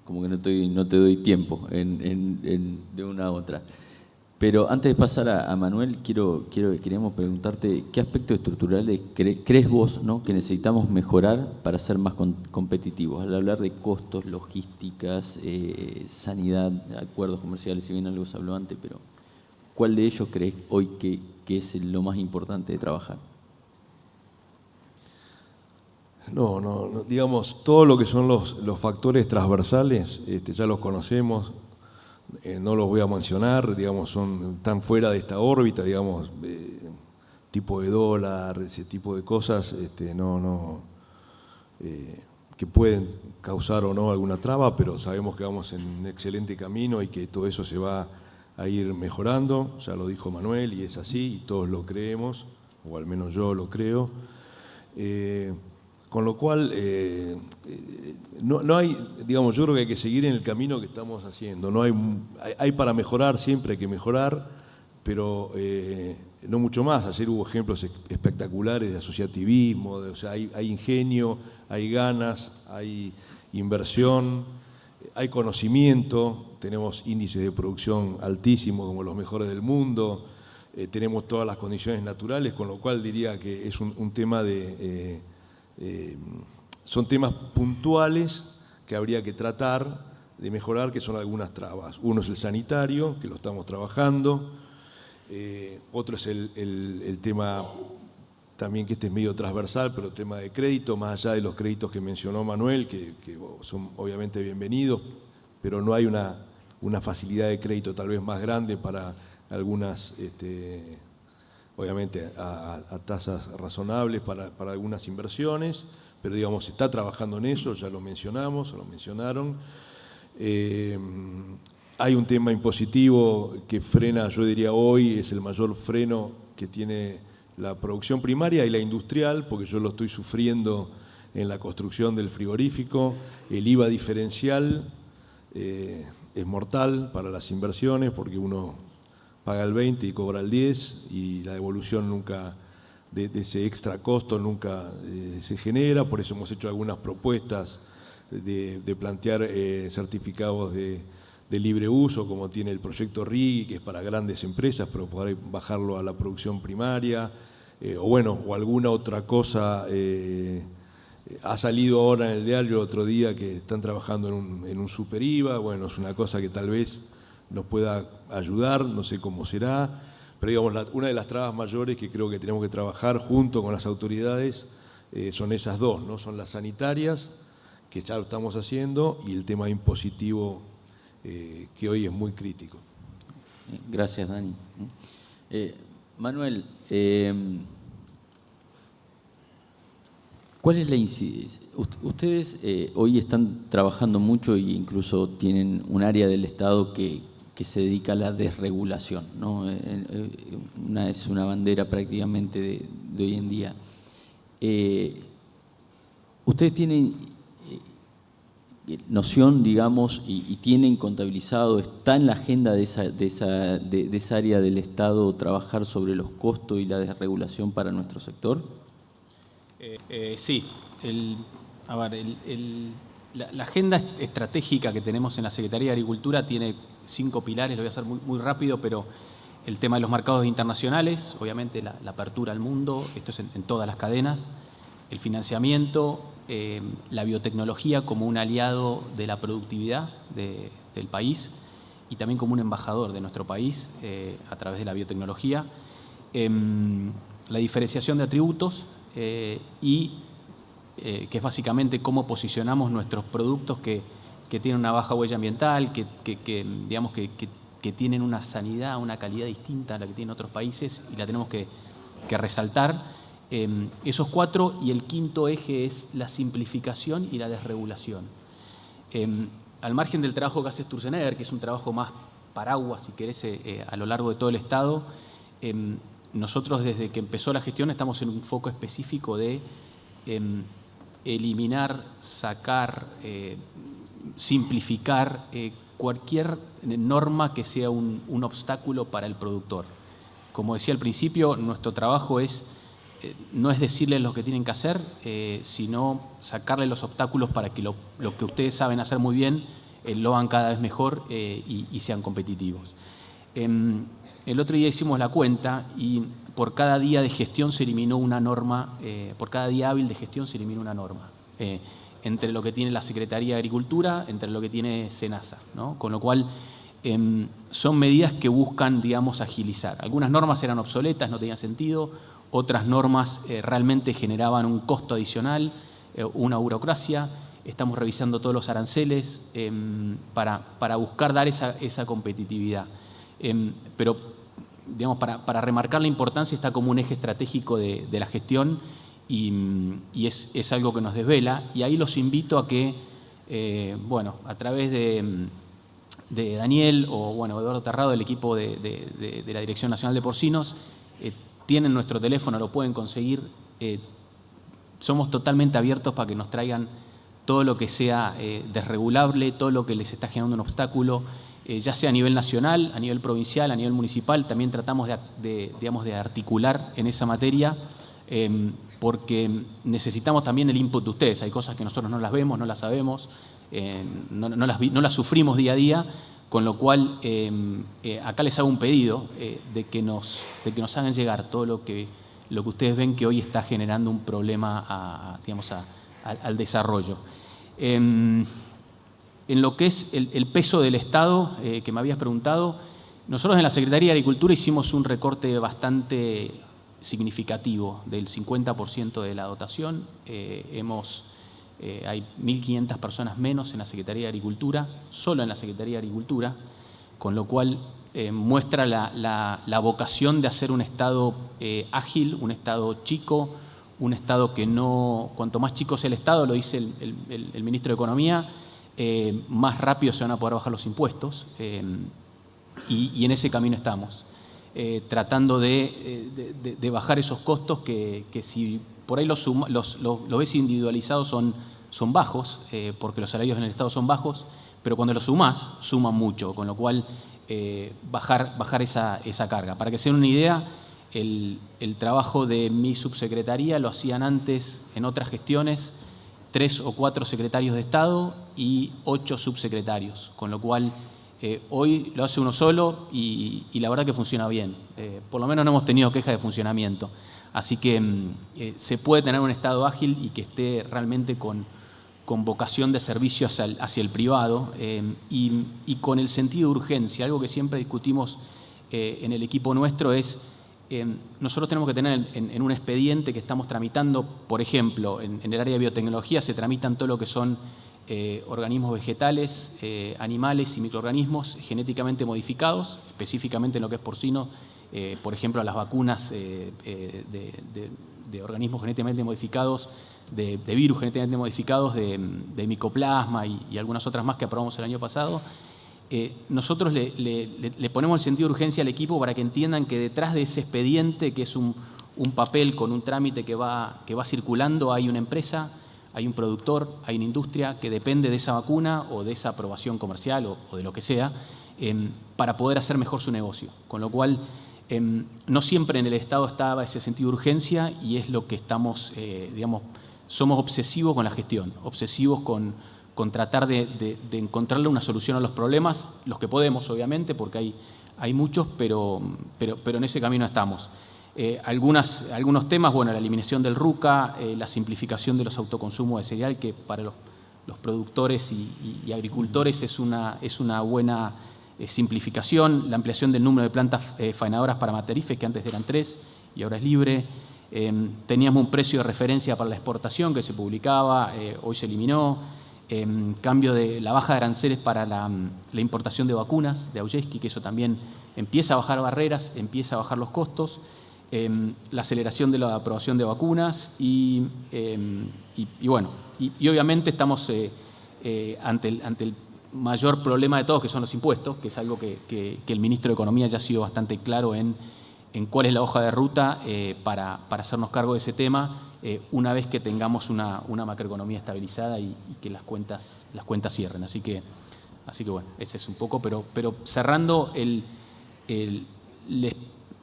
como que no te doy tiempo de una a otra. Pero antes de pasar a Manuel, queríamos preguntarte qué aspectos estructurales crees vos, ¿no?, que necesitamos mejorar para ser más competitivos. Al hablar de costos, logísticas, sanidad, acuerdos comerciales, si bien algo se habló antes, pero ¿cuál de ellos crees hoy que es lo más importante de trabajar? No, digamos, todo lo que son los factores transversales, ya los conocemos. No los voy a mencionar, digamos, están fuera de esta órbita, digamos, tipo de dólar, ese tipo de cosas, que pueden causar o no alguna traba, pero sabemos que vamos en un excelente camino y que todo eso se va a ir mejorando. Ya lo dijo Manuel y es así, y todos lo creemos, o al menos yo lo creo. Con lo cual, no hay, digamos, yo creo que hay que seguir en el camino que estamos haciendo. No hay para mejorar, siempre hay que mejorar, pero no mucho más. Ayer hubo ejemplos espectaculares de asociativismo, o sea, hay ingenio, hay ganas, hay inversión, hay conocimiento, tenemos índices de producción altísimos como los mejores del mundo, tenemos todas las condiciones naturales, con lo cual diría que es un tema de... son temas puntuales que habría que tratar de mejorar, que son algunas trabas. Uno es el sanitario, que lo estamos trabajando. Otro es el tema, también que este es medio transversal, pero el tema de crédito, más allá de los créditos que mencionó Manuel, que son obviamente bienvenidos, pero no hay una facilidad de crédito tal vez más grande para algunas... obviamente a tasas razonables para algunas inversiones, pero digamos, se está trabajando en eso, ya lo mencionamos, lo mencionaron. Hay un tema impositivo que frena, yo diría hoy, es el mayor freno que tiene la producción primaria y la industrial, porque yo lo estoy sufriendo en la construcción del frigorífico. El IVA diferencial es mortal para las inversiones, porque uno paga el 20 y cobra el 10 y la devolución nunca de ese extra costo nunca se genera. Por eso hemos hecho algunas propuestas de plantear certificados de libre uso, como tiene el proyecto RIGI, que es para grandes empresas, pero poder bajarlo a la producción primaria, o alguna otra cosa. Ha salido ahora en el diario otro día que están trabajando en un super IVA. Bueno, es una cosa que tal vez nos pueda ayudar, no sé cómo será, pero digamos, una de las trabas mayores que creo que tenemos que trabajar junto con las autoridades son esas dos, ¿no? Son las sanitarias, que ya lo estamos haciendo, y el tema impositivo, que hoy es muy crítico. Gracias, Dani. Manuel, ¿cuál es la incidencia? Ustedes hoy están trabajando mucho e incluso tienen un área del Estado que se dedica a la desregulación, ¿no? Es una bandera prácticamente de hoy en día. ¿Ustedes tienen noción, digamos, y tienen contabilizado, está en la agenda de esa área del Estado trabajar sobre los costos y la desregulación para nuestro sector? Sí. La agenda estratégica que tenemos en la Secretaría de Agricultura tiene 5 pilares, lo voy a hacer muy rápido, pero el tema de los mercados internacionales, obviamente la apertura al mundo, esto es en todas las cadenas, el financiamiento, la biotecnología como un aliado de la productividad del país y también como un embajador de nuestro país a través de la biotecnología, la diferenciación de atributos y que es básicamente cómo posicionamos nuestros productos que tienen una baja huella ambiental, digamos que tienen una sanidad, una calidad distinta a la que tienen otros países y la tenemos que resaltar. Esos 4, y el quinto eje es la simplificación y la desregulación. Al margen del trabajo que hace Sturzenegger, que es un trabajo más paraguas, si querés, a lo largo de todo el Estado, nosotros desde que empezó la gestión estamos en un foco específico de eliminar, sacar, simplificar cualquier norma que sea un obstáculo para el productor. Como decía al principio, nuestro trabajo no es decirles lo que tienen que hacer, sino sacarles los obstáculos para que lo que ustedes saben hacer muy bien lo hagan cada vez mejor y sean competitivos. el otro día hicimos la cuenta y por cada día de gestión se eliminó una norma, por cada día hábil de gestión se eliminó una norma, entre lo que tiene la Secretaría de Agricultura, entre lo que tiene SENASA, ¿no? Con lo cual son medidas que buscan, digamos, agilizar. Algunas normas eran obsoletas, no tenían sentido, otras normas realmente generaban un costo adicional, una burocracia. Estamos revisando todos los aranceles para buscar dar esa competitividad. Pero, digamos, para remarcar la importancia, está como un eje estratégico de la gestión y es algo que nos desvela. Y ahí los invito a que, bueno, a través de Daniel o, bueno, Eduardo Terrado, del equipo de la Dirección Nacional de Porcinos, tienen nuestro teléfono, lo pueden conseguir. Somos totalmente abiertos para que nos traigan todo lo que sea desregulable, todo lo que les está generando un obstáculo, ya sea a nivel nacional, a nivel provincial, a nivel municipal. También tratamos digamos, de articular en esa materia, porque necesitamos también el input de ustedes. Hay cosas que nosotros no las vemos, no las sabemos, no las sufrimos día a día, con lo cual acá les hago un pedido de que nos hagan llegar todo lo que ustedes ven que hoy está generando un problema digamos, al desarrollo. En lo que es el peso del Estado, que me habías preguntado, nosotros en la Secretaría de Agricultura hicimos un recorte bastante significativo del 50% de la dotación. Hay 1.500 personas menos en la Secretaría de Agricultura, solo en la Secretaría de Agricultura, con lo cual muestra la vocación de hacer un Estado ágil, un Estado chico, un Estado que no, cuanto más chico sea el Estado, lo dice el Ministro de Economía, más rápido se van a poder bajar los impuestos, y en ese camino estamos, tratando de bajar esos costos que si por ahí los ves individualizados son bajos, porque los salarios en el Estado son bajos, pero cuando los sumás, suman mucho, con lo cual bajar esa carga. Para que se den una idea, el trabajo de mi subsecretaría lo hacían antes en otras gestiones 3 o 4 secretarios de Estado y 8 subsecretarios, con lo cual hoy lo hace uno solo y la verdad que funciona bien. Por lo menos no hemos tenido quejas de funcionamiento. Así que se puede tener un Estado ágil y que esté realmente con vocación de servicio hacia el privado y con el sentido de urgencia. Algo que siempre discutimos en el equipo nuestro es, nosotros tenemos que tener en un expediente que estamos tramitando, por ejemplo, en el área de biotecnología se tramitan todo lo que son organismos vegetales, animales y microorganismos genéticamente modificados, específicamente en lo que es porcino, por ejemplo, las vacunas de organismos genéticamente modificados, de virus genéticamente modificados, de micoplasma y algunas otras más que aprobamos el año pasado. Nosotros le ponemos el sentido de urgencia al equipo para que entiendan que detrás de ese expediente, que es un papel con un trámite que va circulando, hay una empresa, hay un productor, hay una industria que depende de esa vacuna o de esa aprobación comercial o de lo que sea, para poder hacer mejor su negocio. Con lo cual, no siempre en el Estado estaba ese sentido de urgencia y es lo que estamos, digamos, somos obsesivos con la gestión, obsesivos con tratar de encontrarle una solución a los problemas, los que podemos, obviamente, porque hay muchos, pero en ese camino estamos. Algunos temas, bueno, la eliminación del RUCA, la simplificación de los autoconsumos de cereal, que para los productores y agricultores es una buena simplificación, la ampliación del número de plantas faenadoras para Matarifes, que antes eran 3 y ahora es libre. Teníamos un precio de referencia para la exportación que se publicaba, hoy se eliminó. Cambio de la baja de aranceles para la importación de vacunas de Aujeski, que eso también empieza a bajar barreras, empieza a bajar los costos. La aceleración de la aprobación de vacunas y bueno, y obviamente estamos ante el mayor problema de todos, que son los impuestos, que es algo que el Ministro de Economía ya ha sido bastante claro en cuál es la hoja de ruta para hacernos cargo de ese tema, una vez que tengamos una macroeconomía estabilizada y que las cuentas cierren. Así que bueno, ese es un poco, pero cerrando,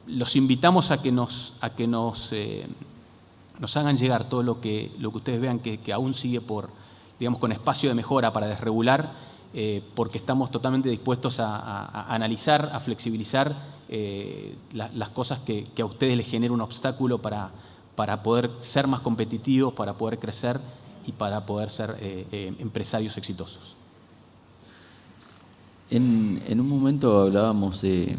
los invitamos a que nos hagan llegar todo lo que ustedes vean que aún sigue digamos, con espacio de mejora para desregular, porque estamos totalmente dispuestos a analizar, a flexibilizar las cosas que a ustedes les genera un obstáculo para poder ser más competitivos, para poder crecer y para poder ser empresarios exitosos. En un momento hablábamos de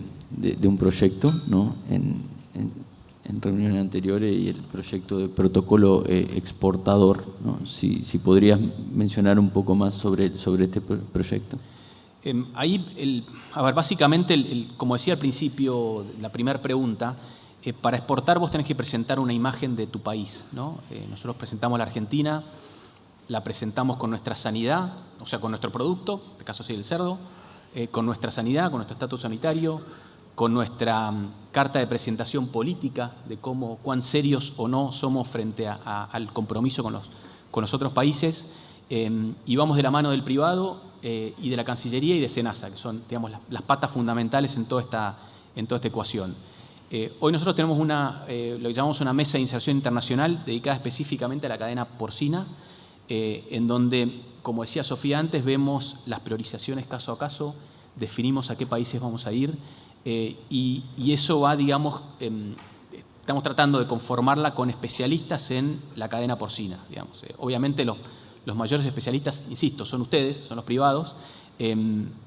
un proyecto, ¿no? En reuniones anteriores, y el proyecto de protocolo exportador, ¿no? Si podrías mencionar un poco más sobre este proyecto. Ahí, básicamente, como decía al principio, la primera pregunta, para exportar vos tenés que presentar una imagen de tu país, ¿no? Nosotros presentamos la Argentina, la presentamos con nuestra sanidad, o sea, con nuestro producto, en este caso sí el cerdo, con nuestra sanidad, con nuestro estatus sanitario, con nuestra carta de presentación política de cuán serios o no somos frente al compromiso con los otros países, y vamos de la mano del privado y de la Cancillería y de SENASA, que son, digamos, las patas fundamentales en toda esta ecuación. Hoy nosotros tenemos lo que llamamos una mesa de inserción internacional dedicada específicamente a la cadena porcina, en donde, como decía Sofía antes, vemos las priorizaciones caso a caso, definimos a qué países vamos a ir, y eso va, digamos, estamos tratando de conformarla con especialistas en la cadena porcina, digamos. Obviamente los mayores especialistas, insisto, son ustedes, son los privados,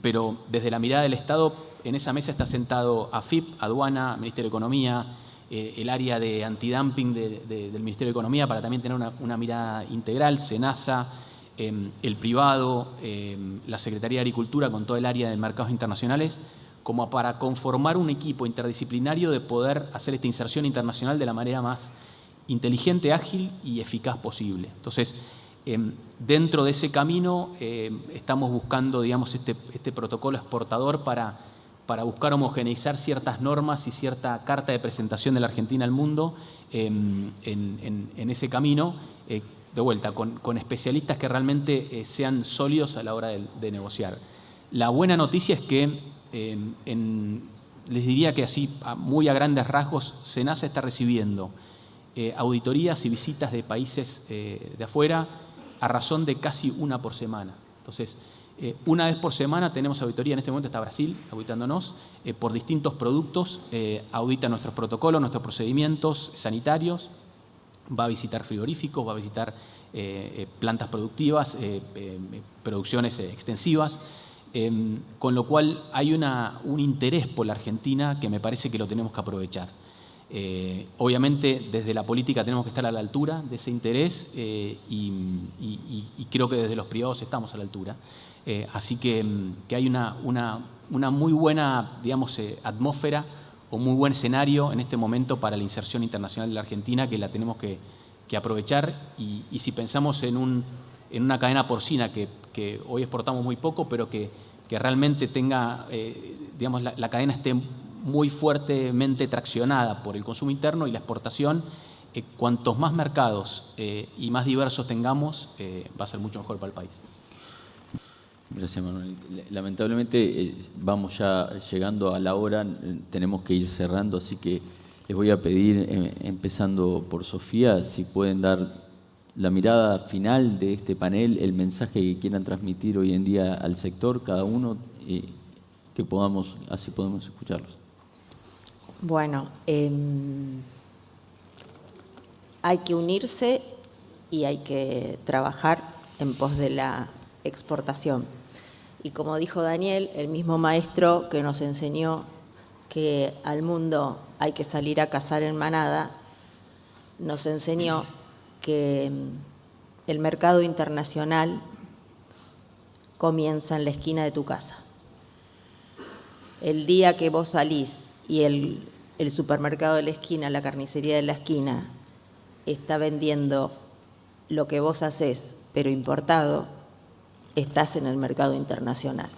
pero desde la mirada del Estado, en esa mesa está sentado AFIP, Aduana, Ministerio de Economía, el área de antidumping del Ministerio de Economía, para también tener una mirada integral, SENASA, el privado, la Secretaría de Agricultura con todo el área de mercados internacionales, como para conformar un equipo interdisciplinario de poder hacer esta inserción internacional de la manera más inteligente, ágil y eficaz posible. Entonces, dentro de ese camino estamos buscando, digamos, este protocolo exportador para buscar homogeneizar ciertas normas y cierta carta de presentación de la Argentina al mundo en ese camino, de vuelta, con especialistas que realmente sean sólidos a la hora de negociar. La buena noticia es que, les diría que así, muy a grandes rasgos, SENASA está recibiendo auditorías y visitas de países de afuera a razón de casi una por semana. Entonces, una vez por semana tenemos auditoría. En este momento está Brasil auditándonos por distintos productos, audita nuestros protocolos, nuestros procedimientos sanitarios, va a visitar frigoríficos, va a visitar plantas productivas, producciones extensivas, con lo cual hay un interés por la Argentina que me parece que lo tenemos que aprovechar. Obviamente desde la política tenemos que estar a la altura de ese interés, y creo que desde los privados estamos a la altura. Así que hay una muy buena, digamos, atmósfera o muy buen escenario en este momento para la inserción internacional de la Argentina, que la tenemos que aprovechar, y si pensamos en una cadena porcina que hoy exportamos muy poco, pero que realmente tenga, digamos, la cadena esté muy fuertemente traccionada por el consumo interno y la exportación, cuantos más mercados y más diversos tengamos, va a ser mucho mejor para el país. Gracias, Manuel. Lamentablemente vamos ya llegando a la hora, tenemos que ir cerrando, así que les voy a pedir, empezando por Sofía, si pueden dar la mirada final de este panel, el mensaje que quieran transmitir hoy en día al sector, cada uno, que podamos, así podemos escucharlos. Bueno, hay que unirse y hay que trabajar en pos de la exportación. Y como dijo Daniel, el mismo maestro que nos enseñó que al mundo hay que salir a cazar en manada, nos enseñó que el mercado internacional comienza en la esquina de tu casa. El día que vos salís y el supermercado de la esquina, la carnicería de la esquina, está vendiendo lo que vos hacés, pero importado, estás en el mercado internacional.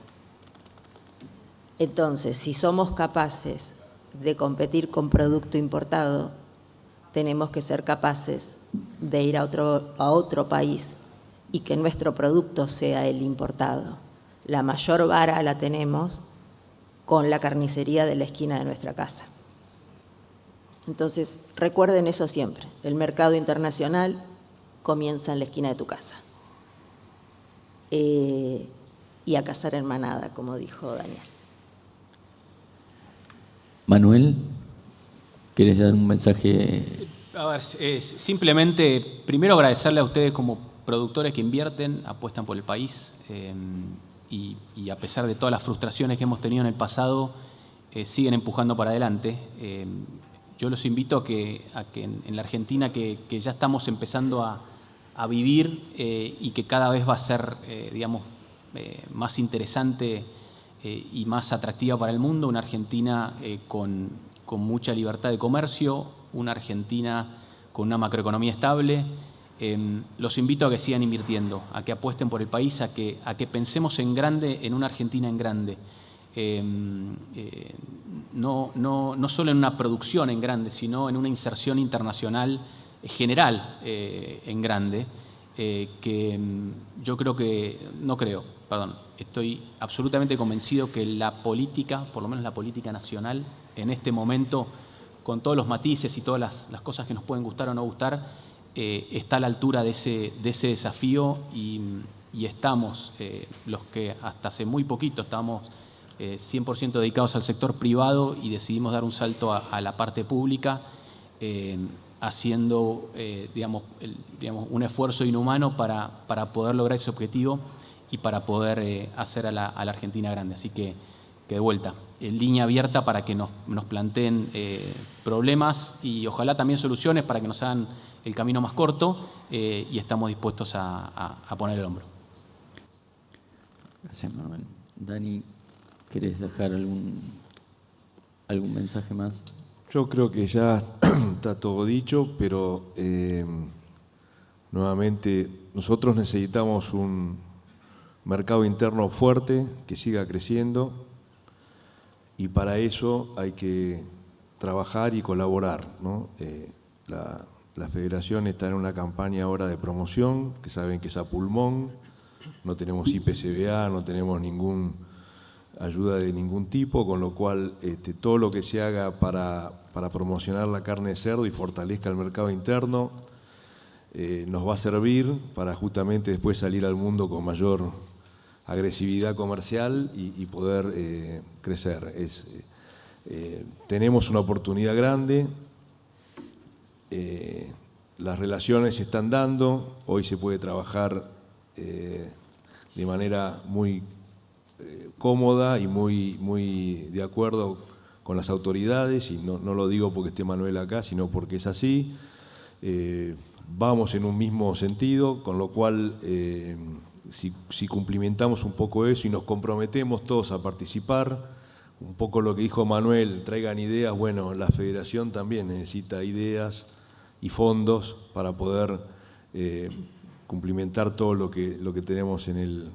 Entonces, si somos capaces de competir con producto importado, tenemos que ser capaces de ir a otro país y que nuestro producto sea el importado. La mayor vara la tenemos con la carnicería de la esquina de nuestra casa. Entonces, recuerden eso siempre. El mercado internacional comienza en la esquina de tu casa. Y y a cazar en manada, como dijo Daniel. Manuel, ¿quieres dar un mensaje? A ver, simplemente, primero agradecerle a ustedes como productores que invierten, apuestan por el país y a pesar de todas las frustraciones que hemos tenido en el pasado, siguen empujando para adelante. Yo los invito a que en la Argentina que ya estamos empezando a vivir y que cada vez va a ser, digamos, más interesante y más atractiva para el mundo, una Argentina con mucha libertad de comercio, una Argentina con una macroeconomía estable. Los invito a que sigan invirtiendo, a que apuesten por el país, a que pensemos en grande, en una Argentina en grande. No solo en una producción en grande, sino en una inserción internacional general en grande, que yo estoy absolutamente convencido que la política, por lo menos la política nacional, en este momento, con todos los matices y todas las cosas que nos pueden gustar o no gustar, está a la altura de ese desafío y estamos, los que hasta hace muy poquito estábamos 100% dedicados al sector privado y decidimos dar un salto a la parte pública, haciendo digamos, un esfuerzo inhumano para poder lograr ese objetivo y para poder hacer a la Argentina grande. Así que de vuelta, en línea abierta para que nos planteen problemas y ojalá también soluciones para que nos hagan el camino más corto y estamos dispuestos a poner el hombro. Gracias, Manuel. Dani, ¿querés dejar algún mensaje más? Yo creo que ya está todo dicho, pero nuevamente nosotros necesitamos un mercado interno fuerte que siga creciendo y para eso hay que trabajar y colaborar, ¿no? La Federación está en una campaña ahora de promoción, que saben que es a pulmón, no tenemos IPCBA, no tenemos ninguna ayuda de ningún tipo, con lo cual todo lo que se haga para promocionar la carne de cerdo y fortalezca el mercado interno nos va a servir para justamente después salir al mundo con mayor agresividad comercial y poder crecer. Tenemos una oportunidad grande, las relaciones se están dando, hoy se puede trabajar de manera muy cómoda y muy de acuerdo con las autoridades, y no lo digo porque esté Manuel acá, sino porque es así. Vamos en un mismo sentido, con lo cual si cumplimentamos un poco eso y nos comprometemos todos a participar, un poco lo que dijo Manuel, traigan ideas, bueno, la Federación también necesita ideas y fondos para poder cumplimentar todo lo que tenemos en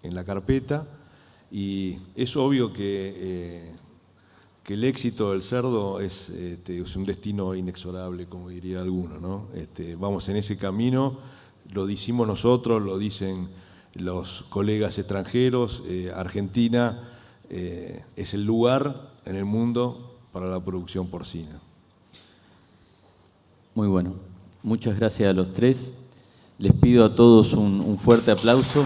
la carpeta. Y es obvio que el éxito del cerdo es un destino inexorable, como diría alguno, ¿no? Vamos en ese camino, lo decimos nosotros, lo dicen los colegas extranjeros. Argentina es el lugar en el mundo para la producción porcina. Muy bueno. Muchas gracias a los tres. Les pido a todos un fuerte aplauso.